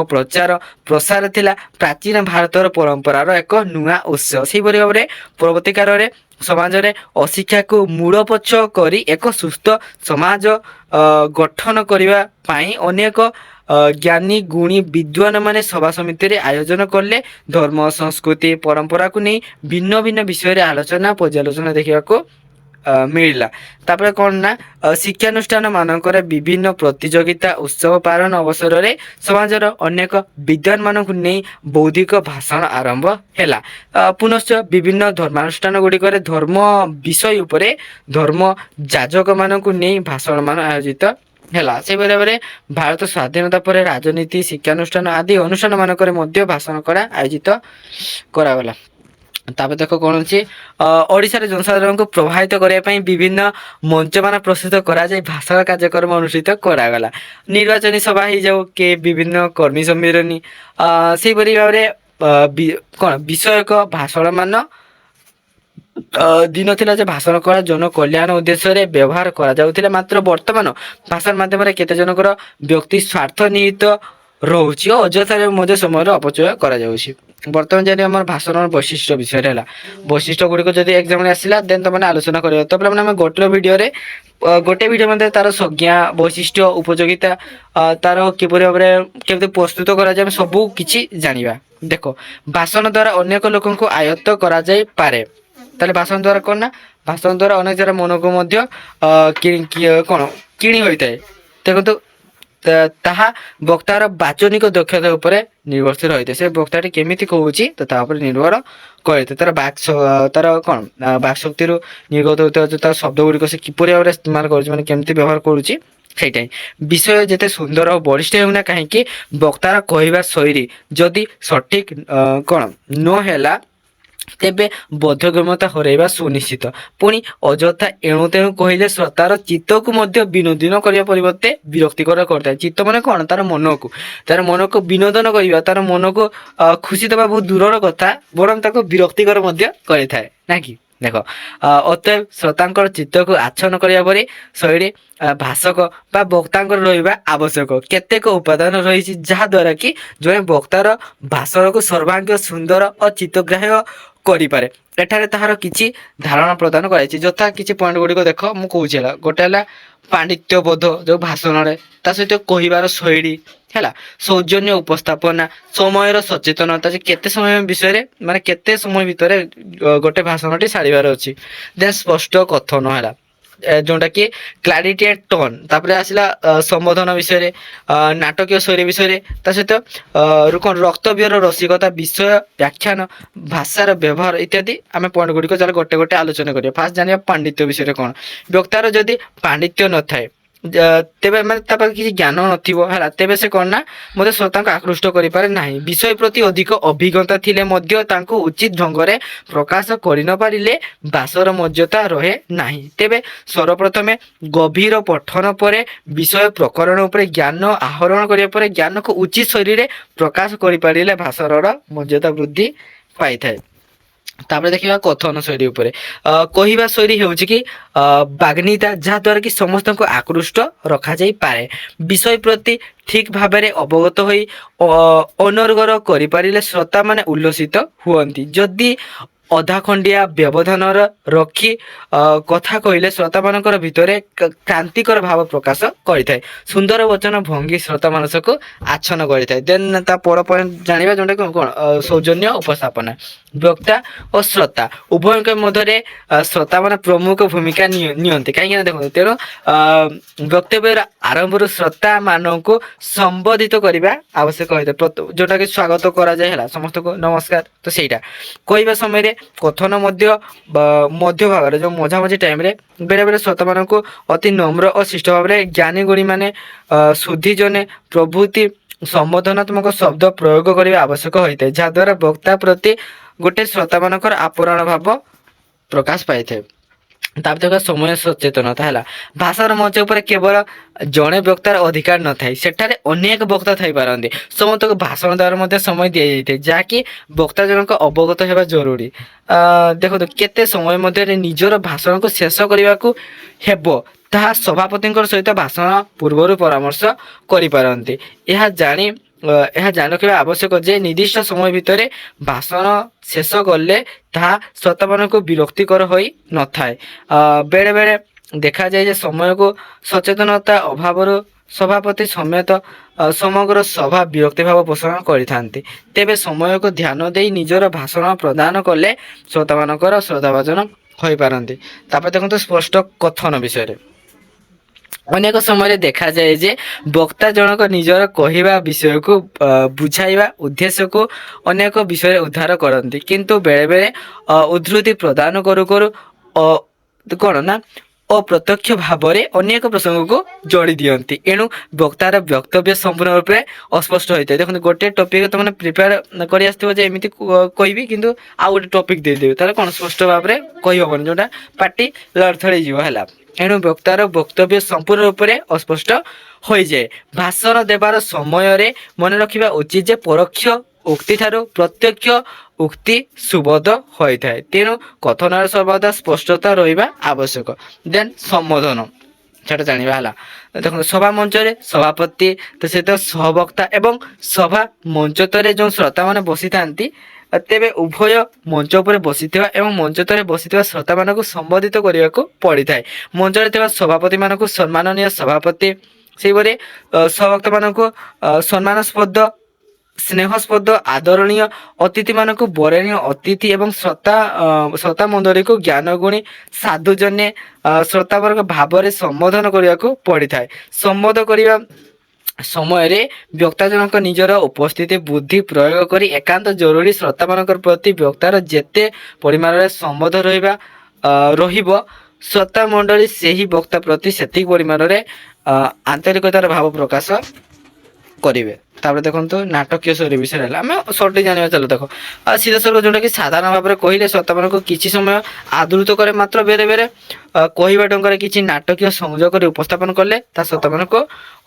Speaker 1: ପ୍ରସାର ଥିଲା ପ୍ରାଚୀନ ଭାରତର ପରମ୍ପରାର ଏକ ନୂଆ ଉତ୍ସ। ସେହିପରି ଭାବରେ ପରବର୍ତ୍ତୀ କାଳରେ ସମାଜରେ ଅଶିକ୍ଷାକୁ ମୂଳପୋଛ କରି ଏକ ସୁସ୍ଥ ସମାଜ ଗଠନ କରିବା ପାଇଁ ଅନେକ ଜ୍ଞାନୀ ଗୁଣୀ ବିଦ୍ୱାନ ମାନେ ସଭା ସମିତିରେ ଆୟୋଜନ କଲେ। ଧର୍ମ, ସଂସ୍କୃତି, ପରମ୍ପରାକୁ ନେଇ ଭିନ୍ନ ଭିନ୍ନ ବିଷୟରେ ଆଲୋଚନା ପର୍ଯ୍ୟାଲୋଚନା ଦେଖିବାକୁ ମିଳିଲା। ତାପରେ କଣ ନା ଶିକ୍ଷାନୁଷ୍ଠାନ ମାନଙ୍କରେ ବିଭିନ୍ନ ପ୍ରତିଯୋଗିତା ଉତ୍ସବ ପାଳନ ଅବସରରେ ସମାଜର ଅନେକ ବିଦ୍ୱାନ ମାନଙ୍କୁ ନେଇ ବୌଦ୍ଧିକ ଭାଷଣ ଆରମ୍ଭ ହେଲା। ପୁନଶ୍ଚ ବିଭିନ୍ନ ଧର୍ମାନୁଷ୍ଠାନ ଗୁଡ଼ିକରେ ଧର୍ମ ବିଷୟ ଉପରେ ଧର୍ମ ଯାଜକ ମାନଙ୍କୁ ନେଇ ଭାଷଣ ମାନ ଆୟୋଜିତ ହେଲା। ସେହିଭଳି ଭାବରେ ଭାରତ ସ୍ୱାଧୀନତା ପରେ ରାଜନୀତି, ଶିକ୍ଷାନୁଷ୍ଠାନ ଆଦି ଅନୁଷ୍ଠାନ ମାନଙ୍କରେ ମଧ୍ୟ ଭାଷଣ କଳା ଆୟୋଜିତ କରାଗଲା। ତାପରେ ଦେଖ କଣ ଅଛି, ଓଡ଼ିଶାରେ ଜନସାଧାରଣଙ୍କୁ ପ୍ରଭାବିତ କରିବା ପାଇଁ ବିଭିନ୍ନ ମଞ୍ଚ ମାନ ପ୍ରସ୍ତୁତ କରାଯାଇ ଭାଷଣ କାର୍ଯ୍ୟକ୍ରମ ଅନୁଷ୍ଠିତ କରାଗଲା। ନିର୍ବାଚନୀ ସଭା ହେଇଯାଉ କି ବିଭିନ୍ନ କର୍ମୀ ସମ୍ମିଳନୀ, ସେହିପରି ଭାବରେ କଣ ବିଷୟକ ଭାଷଣ ମାନ ଦିନ ଥିଲା ଯେ ଭାଷଣ କଳା ଜନ କଲ୍ୟାଣ ଉଦ୍ଦେଶ୍ୟରେ ବ୍ୟବହାର କରାଯାଉଥିଲା। ମାତ୍ର ବର୍ତ୍ତମାନ ଭାଷଣ ମାଧ୍ୟମରେ କେତେ ଜଣଙ୍କର ବ୍ୟକ୍ତି ସ୍ୱାର୍ଥ ନିହିତ ରହୁଛି ଓ ଅଯଥାରେ ମଧ୍ୟ ସମୟର ଅପଚୟ କରାଯାଉଛି। ବର୍ତ୍ତମାନ ଯଦି ଆମର ଭାଷଣର ବୈଶିଷ୍ଟ୍ୟ ବିଷୟରେ ହେଲା, ବୈଶିଷ୍ଟ୍ୟ ଗୁଡ଼ିକ ଯଦି ଏକ୍ସାମ୍ରେ ଆସିଲା ଦେନ୍ ତମାନେ ଆଲୋଚନା କରିବା। ତାପରେ ମାନେ ଆମେ ଗୋଟେ ଭିଡ଼ିଓ ମଧ୍ୟରେ ତାର ସଂଜ୍ଞା, ବୈଶିଷ୍ଟ୍ୟ, ଉପଯୋଗିତା, ତାର କିପରି ଭାବରେ କେମିତି ପ୍ରସ୍ତୁତ କରାଯାଏ ଆମେ ସବୁ କିଛି ଜାଣିବା। ଦେଖ, ଭାଷଣ ଦ୍ୱାରା ଅନେକ ଲୋକଙ୍କୁ ଆୟତ୍ତ କରାଯାଇପାରେ। ତାହେଲେ ଭାଷଣ ଦ୍ୱାରା କଣ ନା ଭାଷଣ ଦ୍ୱାରା ଅନେକ ଜଣ ମନକୁ ମଧ୍ୟ କିଣି ହୋଇଥାଏ। ଦେଖନ୍ତୁ ତାହା ବକ୍ତାର ବାଚନିକ ଦକ୍ଷତା ଉପରେ ନିର୍ଭରଶୀଳ ହୋଇଥାଏ। ସେ ବକ୍ତାଟି କେମିତି କହୁଛି ତ ତା ଉପରେ ନିର୍ଭର କରିଥାଏ। ତାର କଣ ବାକ୍ ଶକ୍ତିରୁ ନିର୍ଗତ ହେଉଥିବା ତାର ଶବ୍ଦ ଗୁଡ଼ିକ ସେ କିପରି ଭାବରେ ଇସ୍ତେମାଲ କରୁଛି, ମାନେ କେମିତି ବ୍ୟବହାର କରୁଛି ସେଇଟା ହିଁ। ବିଷୟ ଯେତେ ସୁନ୍ଦର ଓ ବଳିଷ୍ଠ ହେଉନା କାହିଁକି, ବକ୍ତାର କହିବା ଶୈଳୀ ଯଦି ସଠିକ ନ ହେଲା ତେବେ ବୋଧଗମ୍ୟତା ହରାଇବା ସୁନିଶ୍ଚିତ। ପୁଣି ଅଯଥା ଏଣୁ ତେଣୁ କହିଲେ ଶ୍ରୋତାର ଚିତ୍ତକୁ ମଧ୍ୟ ବିନୋଦନ କରିବା ପରିବର୍ତ୍ତେ ବିରକ୍ତିକର କରିଥାଏ। ଚିତ୍ତ ମାନେ କଣ, ତାର ମନକୁ ବିନୋଦନ କରିବା, ତାର ମନକୁ ଖୁସି ଦେବା ବହୁତ ଦୂରର କଥା, ବରଂ ତାକୁ ବିରକ୍ତିକର ମଧ୍ୟ କରିଥାଏ ନା କି। ଦେଖ, ଅତଏବ ଶ୍ରୋତାଙ୍କର ଚିତ୍ତକୁ ଆଚ୍ଛନ୍ନ କରିବା ପରି ଶୈଳୀ ଭାଷକ ବା ବକ୍ତାଙ୍କର ରହିବା ଆବଶ୍ୟକ। କେତେକ ଉପାଦାନ ରହିଛି ଯାହା ଦ୍ୱାରା କି ଜଣେ ବକ୍ତାର ଭାଷଣକୁ ସର୍ବାଙ୍ଗ ସୁନ୍ଦର ଓ ଚିତ୍ତଗ୍ରାହ୍ୟ କରିପାରେ। ଏଠାରେ ତାହାର କିଛି ଧାରଣା ପ୍ରଦାନ କରାଯାଇଛି। ଯଥା କିଛି ପଏଣ୍ଟ ଗୁଡ଼ିକ ଦେଖ ମୁଁ କହୁଛି ହେଲା। ଗୋଟେ ହେଲା ପାଣ୍ଡିତ୍ୟ ବୋଧ ଯୋଉ ଭାଷଣରେ, ତା ସହିତ କହିବାର ଶୈଳୀ ହେଲା, ସୌଜନ୍ୟ ଉପସ୍ଥାପନା, ସମୟର ସଚେତନତା ଯେ କେତେ ସମୟ ବିଷୟରେ ମାନେ କେତେ ସମୟ ଭିତରେ ଗୋଟେ ଭାଷଣଟି ସାରିବାର ଅଛି। ଦେନ୍ ସ୍ପଷ୍ଟ କଥନ ହେଲା, ଯୋଉଟା କି କ୍ଲାରିଟି ଆଣ୍ଡ ଟୋନ। ତାପରେ ଆସିଲା ସମ୍ବୋଧନ ବିଷୟରେ, ନାଟକୀୟ ଶୈଳୀ ବିଷୟରେ, ତା ସହିତ ରକ୍ତବ୍ୟର ରସିକତା, ବିଷୟ ବ୍ୟାଖ୍ୟାନ, ଭାଷାର ବ୍ୟବହାର ଇତ୍ୟାଦି ଆମେ ପଏଣ୍ଟ ଗୁଡ଼ିକ ଚାଲ ଗୋଟେ ଗୋଟେ ଆଲୋଚନା କରିବା। ଫାର୍ଷ୍ଟ ଜାଣିବା ପାଣ୍ଡିତ୍ୟ ବିଷୟରେ କଣ। ବକ୍ତାର ଯଦି ପାଣ୍ଡିତ୍ୟ ନଥାଏ ତେବେ ମାନେ ତା ପାଖରେ କିଛି ଜ୍ଞାନ ନଥିବ ହେଲା, ତେବେ ସେ କଣ ନା ମୋତେ ଶ୍ରୋତାଙ୍କୁ ଆକୃଷ୍ଟ କରିପାରେ ନାହିଁ। ବିଷୟ ପ୍ରତି ଅଧିକ ଅଭିଜ୍ଞତା ଥିଲେ ମଧ୍ୟ ତାଙ୍କୁ ଉଚିତ ଢଙ୍ଗରେ ପ୍ରକାଶ କରିନପାରିଲେ ଭାଷର ମର୍ଯ୍ୟାଦା ରହେ ନାହିଁ। ତେବେ ସର୍ବପ୍ରଥମେ ଗଭୀର ପଠନ ପରେ ବିଷୟ ପ୍ରକରଣ ଉପରେ ଜ୍ଞାନ ଆହରଣ କରିବା ପରେ ଜ୍ଞାନକୁ ଉଚିତ ଶୈଳୀରେ ପ୍ରକାଶ କରିପାରିଲେ ଭାଷଣର ମର୍ଯ୍ୟାଦା ବୃଦ୍ଧି ପାଇଥାଏ। ତାପରେ ଦେଖିବା କଥନ ଶୈଳୀ ଉପରେ। କହିବା ଶୈଳୀ ହେଉଛି କି ବାଗ୍ନିତା, ଯାହାଦ୍ୱାରା କି ସମସ୍ତଙ୍କୁ ଆକୃଷ୍ଟ ରଖାଯାଇପାରେ। ବିଷୟ ପ୍ରତି ଠିକ ଭାବରେ ଅବଗତ ହୋଇ ଅନର୍ଗଳ କରିପାରିଲେ ଶ୍ରୋତାମାନେ ଉଲ୍ଲସିତ ହୁଅନ୍ତି। ଯଦି ଅଧା ଖଣ୍ଡିଆ ବ୍ୟବଧାନର ରଖି କଥା କହିଲେ ଶ୍ରୋତାମାନଙ୍କର ଭିତରେ କ୍ରାନ୍ତିକର ଭାବ ପ୍ରକାଶ କରିଥାଏ। ସୁନ୍ଦର ବଚନ ଭଙ୍ଗୀ ଶ୍ରୋତା ମାନସକୁ ଆଚ୍ଛନ୍ନ କରିଥାଏ। ଦେନ୍ ତା ପର ପଏଣ୍ଟ ଜାଣିବା, ଯୋଉଟା କଣ ସୌଜନ୍ୟ ଉପସ୍ଥାପନା। ବକ୍ତା ଓ ଶ୍ରୋତା ଉଭୟଙ୍କ ମଧ୍ୟରେ ଶ୍ରୋତା ମାନେ ପ୍ରମୁଖ ଭୂମିକା ନିଅନ୍ତି। କାହିଁକି ନା ଦେଖନ୍ତୁ, ତେଣୁ ବକ୍ତବ୍ୟର ଆରମ୍ଭରୁ ଶ୍ରୋତା ମାନଙ୍କୁ ସମ୍ବୋଧିତ କରିବା ଆବଶ୍ୟକ ହୋଇଥାଏ। ଯୋଉଟା କି ସ୍ୱାଗତ କରାଯାଏ, ହେଲା ସମସ୍ତଙ୍କୁ ନମସ୍କାର। ତ ସେଇଟା କହିବା ସମୟରେ କଥନ ମଧ୍ୟ ଭାଗରେ ଯୋଉ ମଝାମଝି ଟାଇମରେ ବେଳେବେଳେ ଶ୍ରୋତା ମାନଙ୍କୁ ଅତି ନମ୍ର ଓ ଶିଷ୍ଟ ଭାବରେ ଜ୍ଞାନୀ ଗୁଣୀ ମାନେ ଶୁଦ୍ଧି ଜନେ ପ୍ରଭୃତି ସମ୍ବୋଧନାତ୍ମକ ଶବ୍ଦ ପ୍ରୟୋଗ କରିବା ଆବଶ୍ୟକ ହୋଇଥାଏ, ଯାହାଦ୍ୱାରା ବକ୍ତା ପ୍ରତି ଗୋଟେ ଶ୍ରୋତା ମାନଙ୍କର ଆପରଣ ଭାବ ପ୍ରକାଶ ପାଇଥାଏ। ତାପରେ ଦେଖ ସମୟ ସଚେତନତା, ହେଲା ଭାଷାର ମଞ୍ଚ ଉପରେ କେବଳ ଜଣେ ବକ୍ତାର ଅଧିକାର ନଥାଏ, ସେଠାରେ ଅନେକ ବକ୍ତା ଥାଇପାରନ୍ତି। ସମସ୍ତଙ୍କୁ ଭାଷଣ ଦେବାର ମଧ୍ୟ ସମୟ ଦିଆଯାଇଥାଏ, ଯାହାକି ବକ୍ତା ଜଣଙ୍କ ଅବଗତ ହେବା ଜରୁରୀ। ଦେଖନ୍ତୁ, କେତେ ସମୟ ମଧ୍ୟରେ ନିଜର ଭାଷଣକୁ ଶେଷ କରିବାକୁ ହେବ ତାହା ସଭାପତିଙ୍କ ସହିତ ଭାଷଣ ପୂର୍ବରୁ ପରାମର୍ଶ କରିପାରନ୍ତି। ଏହା ଜାଣି ରଖିବା ଆବଶ୍ୟକ ଯେ ନିର୍ଦ୍ଦିଷ୍ଟ ସମୟ ଭିତରେ ଭାଷଣ ଶେଷ କଲେ ତାହା ଶ୍ରୋତାମାନଙ୍କୁ ବିରକ୍ତିକର ହୋଇ ନଥାଏ। ବେଳେ ବେଳେ ଦେଖାଯାଏ ଯେ ସମୟକୁ ସଚେତନତା ଅଭାବରୁ ସଭାପତି ସମେତ ସମଗ୍ର ସଭା ବିରକ୍ତି ଭାବ ପୋଷଣ କରିଥାନ୍ତି। ତେବେ ସମୟକୁ ଧ୍ୟାନ ଦେଇ ନିଜର ଭାଷଣ ପ୍ରଦାନ କଲେ ଶ୍ରୋତାମାନଙ୍କର ଶ୍ରଦ୍ଧାଭାଜନ ହୋଇପାରନ୍ତି। ତାପରେ ଦେଖନ୍ତୁ ସ୍ପଷ୍ଟ କଥନ ବିଷୟରେ। ଅନେକ ସମୟରେ ଦେଖାଯାଏ ଯେ ବକ୍ତା ଜଣକ ନିଜର କହିବା ବିଷୟକୁ ବୁଝାଇବା ଉଦ୍ଦେଶ୍ୟକୁ ଅନେକ ବିଷୟରେ ଉଦ୍ଧାର କରନ୍ତି, କିନ୍ତୁ ବେଳେବେଳେ ଉଦ୍ଧୃତି ପ୍ରଦାନ କରୁ କରୁ କଣ ନା ଅପ୍ରତ୍ୟକ୍ଷ ଭାବରେ ଅନେକ ପ୍ରସଙ୍ଗକୁ ଯୋଡ଼ି ଦିଅନ୍ତି। ଏଣୁ ବକ୍ତାର ବକ୍ତବ୍ୟ ସମ୍ପୂର୍ଣ୍ଣ ରୂପେ ଅସ୍ପଷ୍ଟ ହୋଇଥାଏ। ଦେଖନ୍ତୁ, ଗୋଟେ ଟପିକ ତମାନେ ପ୍ରିପେୟାର କରି ଆସିଥିବ ଯେ ଏମିତି କହିବି, କିନ୍ତୁ ଆଉ ଗୋଟେ ଟପିକ ଦେଇଦେବି, ତାହେଲେ କଣ ସ୍ପଷ୍ଟ ଭାବରେ କହିହବନି, ଯୋଉଟା ପାଟି ଲଡ଼ଥଳି ଯିବ, ହେଲା। ଏଣୁ ବକ୍ତାର ବକ୍ତବ୍ୟ ସମ୍ପୂର୍ଣ୍ଣ ରୂପରେ ଅସ୍ପଷ୍ଟ ହୋଇଯାଏ। ଭାଷଣ ଦେବାର ସମୟରେ ମନେ ରଖିବା ଉଚିତ ଯେ ପରୋକ୍ଷ ଉକ୍ତି ଠାରୁ ପ୍ରତ୍ୟକ୍ଷ ଉକ୍ତି ସୁବୋଧ ହୋଇଥାଏ। ତେଣୁ କଥନରେ ସର୍ବଦା ସ୍ପଷ୍ଟତା ରହିବା ଆବଶ୍ୟକ। ଦେନ୍ ସମ୍ବୋଧନ, ସେଟା ଜାଣିବା, ହେଲା। ଦେଖନ୍ତୁ, ସଭା ମଞ୍ଚରେ ସଭାପତି ସହିତ ସହବକ୍ତା ଏବଂ ସଭା ମଞ୍ଚ ତଳେ ଯେଉଁ ଶ୍ରୋତା ମାନେ ବସିଥାନ୍ତି, ତେବେ ଉଭୟ ମଞ୍ଚ ଉପରେ ବସିଥିବା ଏବଂ ମଞ୍ଚ ତଳେ ବସିଥିବା ଶ୍ରୋତା ମାନଙ୍କୁ ସମ୍ବୋଧିତ କରିବାକୁ ପଡ଼ିଥାଏ। ମଞ୍ଚରେ ଥିବା ସଭାପତି ମାନଙ୍କୁ ସମ୍ମାନନୀୟ ସଭାପତି, ସେହିପରି ସହବକ୍ତା ମାନଙ୍କୁ ସମ୍ମାନସ୍ପଦ ସ୍ନେହସ୍ପଦ ଆଦରଣୀୟ ଅତିଥି ମାନଙ୍କୁ ବରଣୀୟ ଅତିଥି ଏବଂ ଶ୍ରୋତା ମଣ୍ଡଳୀକୁ ଜ୍ଞାନ ଗୁଣୀ ସାଧୁଜନ୍ୟ ଶ୍ରୋତାବର୍ଗ ଭାବରେ ସମ୍ବୋଧନ କରିବାକୁ ପଡ଼ିଥାଏ। ସମ୍ବୋଧ କରିବା ସମୟରେ ବକ୍ତା ଜଣକ ନିଜର ଉପସ୍ଥିତି ବୁଦ୍ଧି ପ୍ରୟୋଗ କରି ଏକାନ୍ତ ଜରୁରୀ ଶ୍ରୋତାମାନଙ୍କର ପ୍ରତି ବକ୍ତାର ଯେତେ ପରିମାଣରେ ସମ୍ବୋଧ ରହିବ ଶ୍ରୋତା ମଣ୍ଡଳୀ ସେହି ବକ୍ତା ପ୍ରତି ସେତିକି ପରିମାଣରେ ଆନ୍ତରିକତାର ଭାବ ପ୍ରକାଶ କରିବେ। ତାପରେ ଦେଖନ୍ତୁ ନାଟକୀୟ ଶୈଳୀ ବିଷୟରେ, ହେଲା ଆମେ ସର୍ଟରେ ଜାଣିବା। ଚାଲ ଦେଖ, ସିଧାସଳଖ ଯୋଉଟାକି ସାଧାରଣ ଭାବରେ କହିଲେ ଶ୍ରୋତାମାନଙ୍କୁ କିଛି ସମୟ ଆଦୃତ କରେ, ମାତ୍ର ବେଳେ ବେଳେ କହିବା ଢଙ୍ଗରେ କିଛି ନାଟକୀୟ ସଂଯୋଗ କରି ଉପସ୍ଥାପନ କଲେ ତାହା ଶ୍ରୋତାମାନଙ୍କୁ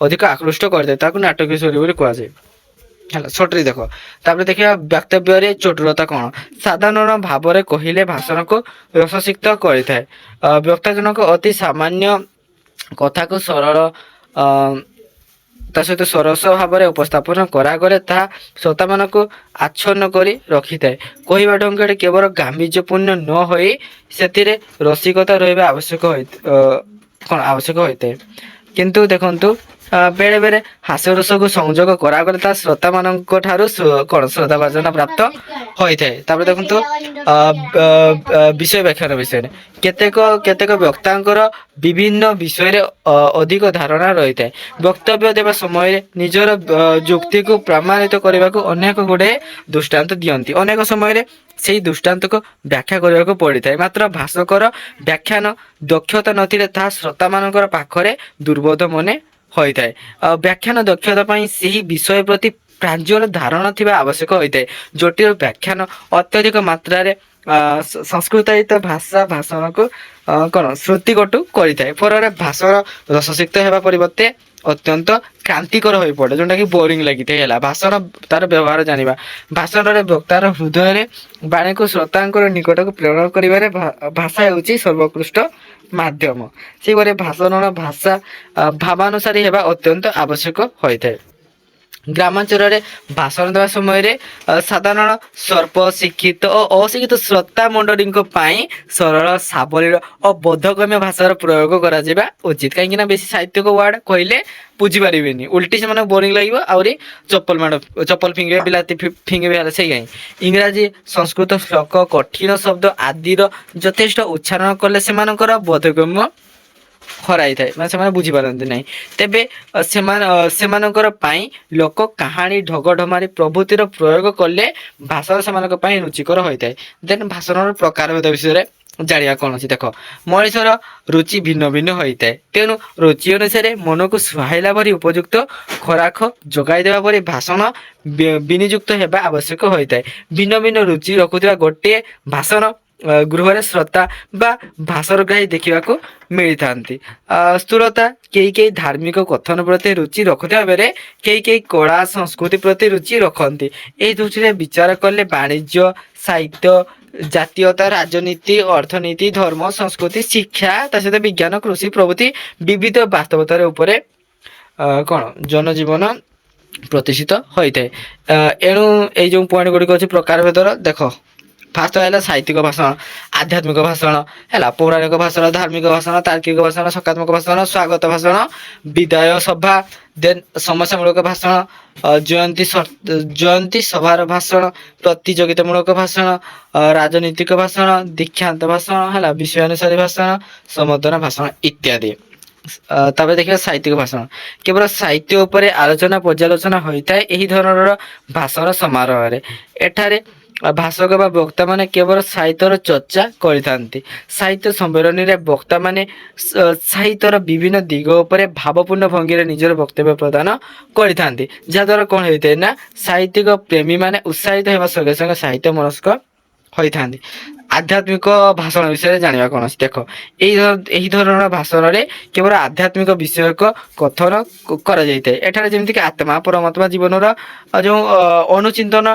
Speaker 1: ଅଧିକ ଆକୃଷ୍ଟ କରିଥାଏ, ତାକୁ ନାଟକୀୟ ଶୈଳୀ ବୋଲି କୁହାଯାଏ, ହେଲା। ସର୍ଟରେ ଦେଖ, ତାପରେ ଦେଖିବା ବକ୍ତବ୍ୟରେ ଚଟୁରତା କଣ। ସାଧାରଣ ଭାବରେ କହିଲେ ଭାଷଣକୁ ରସସିକ୍ତ କରିଥାଏ। ବକ୍ତା ଜଣକ ଅତି ସାମାନ୍ୟ କଥାକୁ ସରଳ ତା ସହିତ ସରସ ଭାବରେ ଉପସ୍ଥାପନ କରାଗଲେ ତାହା ଶ୍ରୋତାମାନଙ୍କୁ ଆଚ୍ଛନ୍ନ କରି ରଖିଥାଏ। କହିବା ଢଙ୍ଗରେ କେବଳ ଗାମ୍ଭୀର୍ଯ୍ୟପୂର୍ଣ୍ଣ ନ ହୋଇ ସେଥିରେ ରସିକତା ରହିବା ଆବଶ୍ୟକ ହୋଇଥାଏ। କିନ୍ତୁ ଦେଖନ୍ତୁ, ବେଳେ ବେଳେ ହାସ୍ୟରସକୁ ସଂଯୋଗ କରାଗଲେ ତାହା ଶ୍ରୋତାମାନଙ୍କ ଠାରୁ ଶ୍ରଦ୍ଧାଭାଜନ ପ୍ରାପ୍ତ ହୋଇଥାଏ। ତାପରେ ଦେଖନ୍ତୁ ବିଷୟ ବ୍ୟାଖ୍ୟାନ ବିଷୟରେ। କେତେକ ବକ୍ତାଙ୍କର ବିଭିନ୍ନ ବିଷୟରେ ଅଧିକ ଧାରଣା ରହିଥାଏ। ବକ୍ତବ୍ୟ ଦେବା ସମୟରେ ନିଜର ଯୁକ୍ତିକୁ ପ୍ରମାଣିତ କରିବାକୁ ଅନେକ ଗୁଡ଼ିଏ ଦୃଷ୍ଟାନ୍ତ ଦିଅନ୍ତି। ଅନେକ ସମୟରେ ସେହି ଦୃଷ୍ଟାନ୍ତକୁ ବ୍ୟାଖ୍ୟା କରିବାକୁ ପଡ଼ିଥାଏ, ମାତ୍ର ଭାଷକର ବ୍ୟାଖ୍ୟାନ ଦକ୍ଷତା ନଥିଲେ ତାହା ଶ୍ରୋତାମାନଙ୍କର ପାଖରେ ଦୁର୍ବୋଧ ମନେ ହୋଇଥାଏ। ବ୍ୟାଖ୍ୟାନ ଦକ୍ଷତା ପାଇଁ ସେହି ବିଷୟ ପ୍ରତି ପ୍ରାଞ୍ଜଳ ଧାରଣା ଥିବା ଆବଶ୍ୟକ ହୋଇଥାଏ। ଜଟିଳ ବ୍ୟାଖ୍ୟାନ ଅତ୍ୟଧିକ ମାତ୍ରାରେ ସଂସ୍କୃତାୟିତ ଭାଷା ଭାଷଣକୁ କ'ଣ ଶ୍ରୁତିକଟୁ କରିଥାଏ। ଫଳରେ ଭାଷଣ ରସସିକ୍ତ ହେବା ପରିବର୍ତ୍ତେ ଅତ୍ୟନ୍ତ କ୍ରାନ୍ତିକର ହୋଇପଡ଼େ, ଯେଉଁଟାକି ବୋରିଂ ଲାଗିଥାଏ ହେଲା। ଭାଷଣ ତାର ବ୍ୟବହାର ଜାଣିବା। ଭାଷଣରେ ବକ୍ତାର ହୃଦୟରେ ବାଣୀକୁ ଶ୍ରୋତାଙ୍କର ନିକଟକୁ ପ୍ରେରଣ କରିବାରେ ଭାଷା ହେଉଛି ସର୍ବୋତ୍କୃଷ୍ଟ ମାଧ୍ୟମ। ସେହିପରି ଭାଷଣର ଭାଷା ଭାବାନୁସାରୀ ହେବା ଅତ୍ୟନ୍ତ ଆବଶ୍ୟକ ହୋଇଥାଏ। ଗ୍ରାମାଞ୍ଚଳରେ ଭାଷଣ ଦେବା ସମୟରେ ସାଧାରଣ ସ୍ୱଳ୍ପ ଶିକ୍ଷିତ ଓ ଅଶିକ୍ଷିତ ଶ୍ରୋତା ମଣ୍ଡଳୀଙ୍କ ପାଇଁ ସରଳ ସାବଳୀଳ ଓ ବୋଧଗମ୍ୟ ଭାଷାର ପ୍ରୟୋଗ କରାଯିବା ଉଚିତ। କାହିଁକିନା ବେଶୀ ସାହିତ୍ୟିକ ୱାର୍ଡ କହିଲେ ବୁଝିପାରିବେନି, ଉଲ୍ଟି ସେମାନଙ୍କୁ ବୋରିଂ ଲାଗିବ, ଆହୁରି ଚପଲ ଫିଙ୍ଗିବେ, ବିଲାତି ଫିଙ୍ଗିବେ ହେଲା। ସେଇ କାହିଁ ଇଂରାଜୀ ସଂସ୍କୃତ ଶ୍ଲୋକ କଠିନ ଶବ୍ଦ ଆଦିର ଯଥେଷ୍ଟ ଉଚ୍ଚାରଣ କଲେ ସେମାନଙ୍କର ବୋଧଗମ୍ୟ ହରାଇଥାଏ, ମାନେ ସେମାନେ ବୁଝିପାରନ୍ତି ନାହିଁ। ତେବେ ସେମାନଙ୍କର ପାଇଁ ଲୋକ କାହାଣୀ ଢଗଢମାରି ପ୍ରଭୃତିର ପ୍ରୟୋଗ କଲେ ଭାଷଣ ସେମାନଙ୍କ ପାଇଁ ରୁଚିକର ହୋଇଥାଏ। ଦେନ୍ ଭାଷଣର ପ୍ରକାରଭେଦ ବିଷୟରେ ଜାଣିବା କ'ଣ ଅଛି ଦେଖ। ମଣିଷର ରୁଚି ଭିନ୍ନ ଭିନ୍ନ ହୋଇଥାଏ, ତେଣୁ ରୁଚି ଅନୁସାରେ ମନକୁ ସୁହାଇଲା ପରି ଉପଯୁକ୍ତ ଖୋରାକ ଯୋଗାଇ ଦେବା ପରି ଭାଷଣ ବିନିଯୁକ୍ତ ହେବା ଆବଶ୍ୟକ ହୋଇଥାଏ। ଭିନ୍ନ ଭିନ୍ନ ରୁଚି ରଖୁଥିବା ଗୋଟିଏ ଭାଷଣ ଗୃହରେ ଶ୍ରୋତା ବା ଭାଷଣଗ୍ରାହୀ ଦେଖିବାକୁ ମିଳିଥାନ୍ତି। ସ୍ଥିରତା କେହି କେହି ଧାର୍ମିକ କଥନ ପ୍ରତି ରୁଚି ରଖୁଥିବା ବେଳେ କେହି କେହି କଳା ସଂସ୍କୃତି ପ୍ରତି ରୁଚି ରଖନ୍ତି। ଏହି ଦୃଷ୍ଟିରେ ବିଚାର କଲେ ବାଣିଜ୍ୟ, ସାହିତ୍ୟ, ଜାତୀୟତା, ରାଜନୀତି, ଅର୍ଥନୀତି, ଧର୍ମ, ସଂସ୍କୃତି, ଶିକ୍ଷା, ତା ସହିତ ବିଜ୍ଞାନ, କୃଷି ପ୍ରଭୃତି ବିବିଧ ବାସ୍ତବତାର ଉପରେ କ'ଣ ଜନଜୀବନ ପ୍ରତିଷ୍ଠିତ ହୋଇଥାଏ। ଏଣୁ ଏଇ ଯେଉଁ ପଏଣ୍ଟ ଗୁଡ଼ିକ ଅଛି ପ୍ରକାରଭେଦର ଦେଖ। ଫାଷ୍ଟ ହେଲା ସାହିତ୍ୟିକ ଭାଷଣ, ଆଧ୍ୟାତ୍ମିକ ଭାଷଣ ହେଲା, ପୌରାଣିକ ଭାଷଣ, ଧାର୍ମିକ ଭାଷଣ, ତାର୍କିକ ଭାଷଣ, ସକାରାତ୍ମକ ଭାଷଣ, ସ୍ୱାଗତ ଭାଷଣ, ବିଦାୟ ସଭା, ଦେନ୍ ସମସ୍ୟାମୂଳକ ଭାଷଣ, ଜୟନ୍ତୀ ସଭାର ଭାଷଣ, ପ୍ରତିଯୋଗିତାମୂଳକ ଭାଷଣ, ରାଜନୈତିକ ଭାଷଣ, ଦୀକ୍ଷାନ୍ତ ଭାଷଣ ହେଲା, ବିଷୟାନୁସାରୀ ଭାଷଣ, ସମ୍ବର୍ଦ୍ଧନା ଭାଷଣ ଇତ୍ୟାଦି। ତାପରେ ଦେଖିବା ସାହିତ୍ୟିକ ଭାଷଣ। କେବଳ ସାହିତ୍ୟ ଉପରେ ଆଲୋଚନା ପର୍ଯ୍ୟାଲୋଚନା ହୋଇଥାଏ ଏହି ଧରଣର ଭାଷଣ ସମାରୋହରେ। ଏଠାରେ ଭାଷକ ବା ବକ୍ତାମାନେ କେବଳ ସାହିତ୍ୟର ଚର୍ଚ୍ଚା କରିଥାନ୍ତି। ସାହିତ୍ୟ ସମ୍ମିଳନୀରେ ବକ୍ତାମାନେ ସାହିତ୍ୟର ବିଭିନ୍ନ ଦିଗ ଉପରେ ଭାବପୂର୍ଣ୍ଣ ଭଙ୍ଗୀରେ ନିଜର ବକ୍ତବ୍ୟ ପ୍ରଦାନ କରିଥାନ୍ତି, ଯାହାଦ୍ୱାରା କ'ଣ ହୋଇଥାଏ ନା ସାହିତ୍ୟିକ ପ୍ରେମୀମାନେ ଉତ୍ସାହିତ ହେବା ସଙ୍ଗେ ସଙ୍ଗେ ସାହିତ୍ୟ ମନସ୍କ ହୋଇଥାନ୍ତି। ଆଧ୍ୟାତ୍ମିକ ଭାଷଣ ବିଷୟରେ ଜାଣିବା କ'ଣ ଅଛି ଦେଖ। ଏହି ଧରଣର ଭାଷଣରେ କେବଳ ଆଧ୍ୟାତ୍ମିକ ବିଷୟକ କଥନ କରାଯାଇଥାଏ। ଏଠାରେ ଯେମିତିକି ଆତ୍ମା, ପରମାତ୍ମା, ଜୀବନର ଯେଉଁ ଅନୁଚିନ୍ତନ,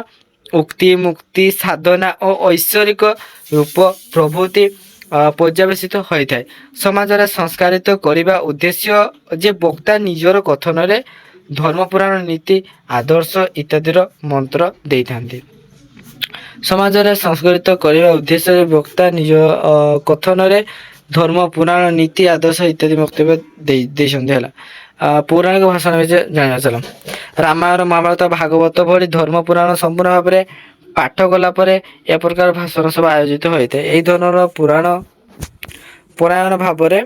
Speaker 1: ଉକ୍ତି, ମୁକ୍ତି, ସାଧନା ଓ ଐଶ୍ୱରିକ ରୂପ ପ୍ରଭୃତି ପର୍ଯ୍ୟବେସିତ ହୋଇଥାଏ। ସମାଜରେ ସଂସ୍କାରିତ କରିବା ଉଦ୍ଦେଶ୍ୟ ଯେ ବକ୍ତା ନିଜର କଥନରେ ଧର୍ମ, ପୁରାଣ, ନୀତି, ଆଦର୍ଶ ଇତ୍ୟାଦିର ମନ୍ତ୍ର ଦେଇଥାନ୍ତି। ସମାଜରେ ସଂସ୍କୃତ କରିବା ଉଦ୍ଦେଶ୍ୟରେ ବକ୍ତା ନିଜ କଥନରେ ଧର୍ମ, ପୁରାଣ, ନୀତି, ଆଦର୍ଶ ଇତ୍ୟାଦି ବକ୍ତବ୍ୟ ଦେଇଛନ୍ତି ହେଲା। ପୌରାଣିକ ଭାଷଣ ବିଷୟରେ ଜାଣିବା ଚାଲ। ରାମାୟଣ, ମହାଭାରତ, ଭାଗବତ ଭଳି ଧର୍ମ ପୁରାଣ ସମ୍ପୂର୍ଣ୍ଣ ଭାବରେ ପାଠ କଲା ପରେ ଏ ପ୍ରକାର ଭାଷଣ ସଭା ଆୟୋଜିତ ହୋଇଥାଏ। ଏହି ଧରଣର ପରାୟଣ ଭାବରେ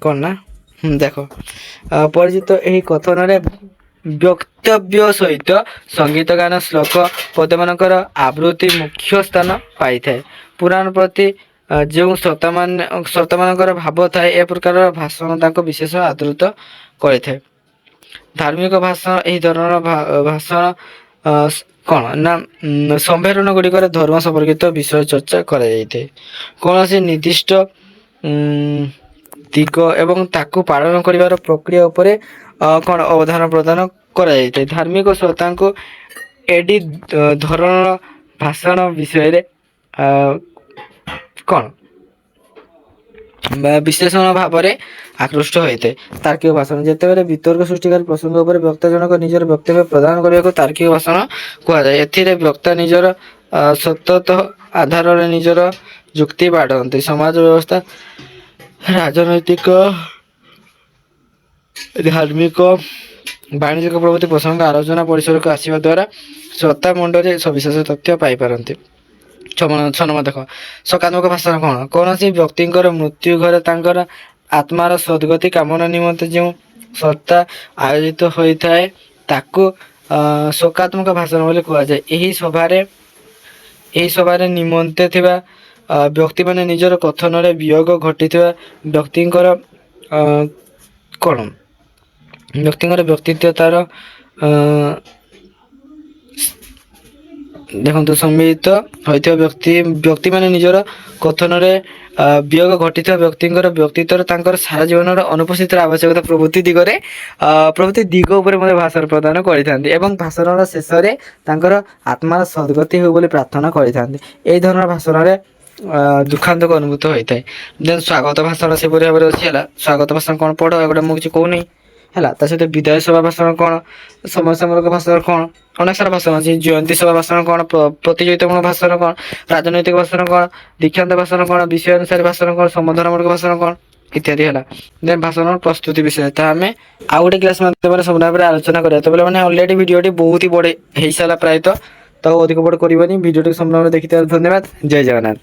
Speaker 1: କ'ଣ ନା ଦେଖ ପରିଚିତ ଏହି କଥନରେ ବକ୍ତବ୍ୟ ସହିତ ସଙ୍ଗୀତ ଗାନ, ଶ୍ଲୋକ ପଦମାନଙ୍କର ଆବୃତ୍ତି ମୁଖ୍ୟ ସ୍ଥାନ ପାଇଥାଏ। ପୁରାଣ ପ୍ରତି ଯେଉଁ ଶ୍ରୋତାମାନଙ୍କର ଭାବ ଥାଏ ଏ ପ୍ରକାରର ଭାଷଣ ତାଙ୍କ ବିଶେଷ ଆଦୃତ କରିଥାଏ। ଧାର୍ମିକ ଭାଷଣ ଏହି ଧରଣର ଭାଷଣ କ'ଣ ନା ସମ୍ମେଳନ ଗୁଡ଼ିକରେ ଧର୍ମ ସମ୍ପର୍କିତ ବିଷୟ ଚର୍ଚ୍ଚା କରାଯାଇଥାଏ। କୌଣସି ନିର୍ଦ୍ଦିଷ୍ଟ ଦିଗ ଏବଂ ତାକୁ ପାଳନ କରିବାର ପ୍ରକ୍ରିୟା ଉପରେ କ'ଣ ଅବଧାନ ପ୍ରଦାନ କରାଯାଇଥାଏ। ଧାର୍ମିକ ଶ୍ରୋତାଙ୍କୁ ଏଡି ଧରଣର ଭାଷଣ ବିଷୟରେ କ'ଣ ବିଶ୍ଳେଷଣ ଭାବରେ ଆକୃଷ୍ଟ ହୋଇଥାଏ। ତାର୍କିକ ଭାଷଣ ଯେତେବେଳେ ବିତର୍କ ସୃଷ୍ଟିକାରୀ ପ୍ରସଙ୍ଗ ଉପରେ ବକ୍ତା ଜଣକ ନିଜର ବକ୍ତବ୍ୟ ପ୍ରଦାନ କରିବାକୁ ତାର୍କିକ ଭାଷଣ କୁହାଯାଏ। ଏଥିରେ ବକ୍ତା ନିଜର ସତତ ଆଧାରରେ ନିଜର ଯୁକ୍ତି ବାଢ଼ନ୍ତି। ସମାଜ ବ୍ୟବସ୍ଥା, ରାଜନୈତିକ, ଧାର୍ମିକ, ବାଣିଜ୍ୟିକ ପ୍ରଭୃତି ପ୍ରସଙ୍ଗ ଆଲୋଚନା ପରିସରକୁ ଆସିବା ଦ୍ୱାରା ଶ୍ରୋତା ମଣ୍ଡଳରେ ସବିଶେଷ ତଥ୍ୟ ପାଇପାରନ୍ତି। 6 ନମ୍ବର ଦେଖ ସକାରାତ୍ମକ ଭାଷଣ କ'ଣ? କୌଣସି ବ୍ୟକ୍ତିଙ୍କର ମୃତ୍ୟୁ ଘରେ ତାଙ୍କର ଆତ୍ମାର ସଦ୍ଗତି କାମନା ନିମନ୍ତେ ଯେଉଁ ସତ୍ତା ଆୟୋଜିତ ହୋଇଥାଏ ତାକୁ ସକାରାତ୍ମକ ଭାଷଣ ବୋଲି କୁହାଯାଏ। ଏହି ସଭାରେ ନିମନ୍ତେ ଥିବା ବ୍ୟକ୍ତିମାନେ ନିଜର କଥନରେ ବିୟୋଗ ଘଟିଥିବା ବ୍ୟକ୍ତିଙ୍କର ବ୍ୟକ୍ତିତ୍ୱ ତାର ଦେଖନ୍ତୁ ସମ୍ମିଳିତ ହୋଇଥିବା ବ୍ୟକ୍ତି ମାନେ ନିଜର କଥନରେ ବିୟୋଗ ଘଟିଥିବା ବ୍ୟକ୍ତିଙ୍କର ବ୍ୟକ୍ତିତ୍ୱର ତାଙ୍କର ସାରା ଜୀବନର ଅନୁପସ୍ଥିତିର ଆବଶ୍ୟକତା ପ୍ରଭୃତି ଦିଗ ଉପରେ ମଧ୍ୟ ଭାଷଣ ପ୍ରଦାନ କରିଥାନ୍ତି ଏବଂ ଭାଷଣର ଶେଷରେ ତାଙ୍କର ଆତ୍ମାର ସଦ୍ଗତି ହେଉ ବୋଲି ପ୍ରାର୍ଥନା କରିଥାନ୍ତି। ଏହି ଧରଣର ଭାଷଣରେ ଦୁଃଖାନ୍ତକ ଅନୁଭୂତ ହୋଇଥାଏ। ଦେନ୍ ସ୍ୱାଗତ ଭାଷଣ ସେପରି ଭାବରେ ଅଛି ହେଲା। ସ୍ୱାଗତ ଭାଷଣ କ'ଣ ପଢ଼, ଏଗୁଡ଼ା ମୁଁ କିଛି କହୁନି ହେଲା। ତା ସହିତ ବିଦାୟ ସଭା ଭାଷଣ କ'ଣ, ସମସ୍ୟାମୂଳକ ଭାଷଣ କ'ଣ, ଅନେକ ସାରା ଭାଷଣ ଅଛି। ଜୟନ୍ତୀ ସଭା ଭାଷଣ କ'ଣ, ପ୍ରତିଯୋଗିତାମୂଳକ ଭାଷଣ କ'ଣ, ରାଜନୈତିକ ଭାଷଣ କ'ଣ, ଦୀକ୍ଷାନ୍ତ ଭାଷଣ କ'ଣ, ବିଷୟ ଅନୁସାରେ ଭାଷଣ କ'ଣ, ସମ୍ବୋଧନାମୂଳକ ଭାଷଣ କ'ଣ ଇତ୍ୟାଦି ହେଲା। ଦେନ୍ ଭାଷଣ ପ୍ରସ୍ତୁତି ବିଷୟ, ତାହା ଆମେ ଆଉ ଗୋଟେ କ୍ଲାସ୍ ମାଧ୍ୟମରେ ସମ୍ପୂର୍ଣ୍ଣ ଭାବରେ ଆଲୋଚନା କରିବା। ତ ମାନେ ଅଲରେଡି ଭିଡ଼ିଓଟି ବହୁତ ବଡ଼ ହେଇସାରିଲା ପ୍ରାୟତଃ, ତ ଅଧିକ ବଡ଼ କରିବନି। ଭିଡ଼ିଓଟିକୁ ସମ୍ପୂର୍ଣ୍ଣ ଭାବରେ ଦେଖିଥିବାରୁ ଧନ୍ୟବାଦ। ଜୟ ଜଗନ୍ନାଥ।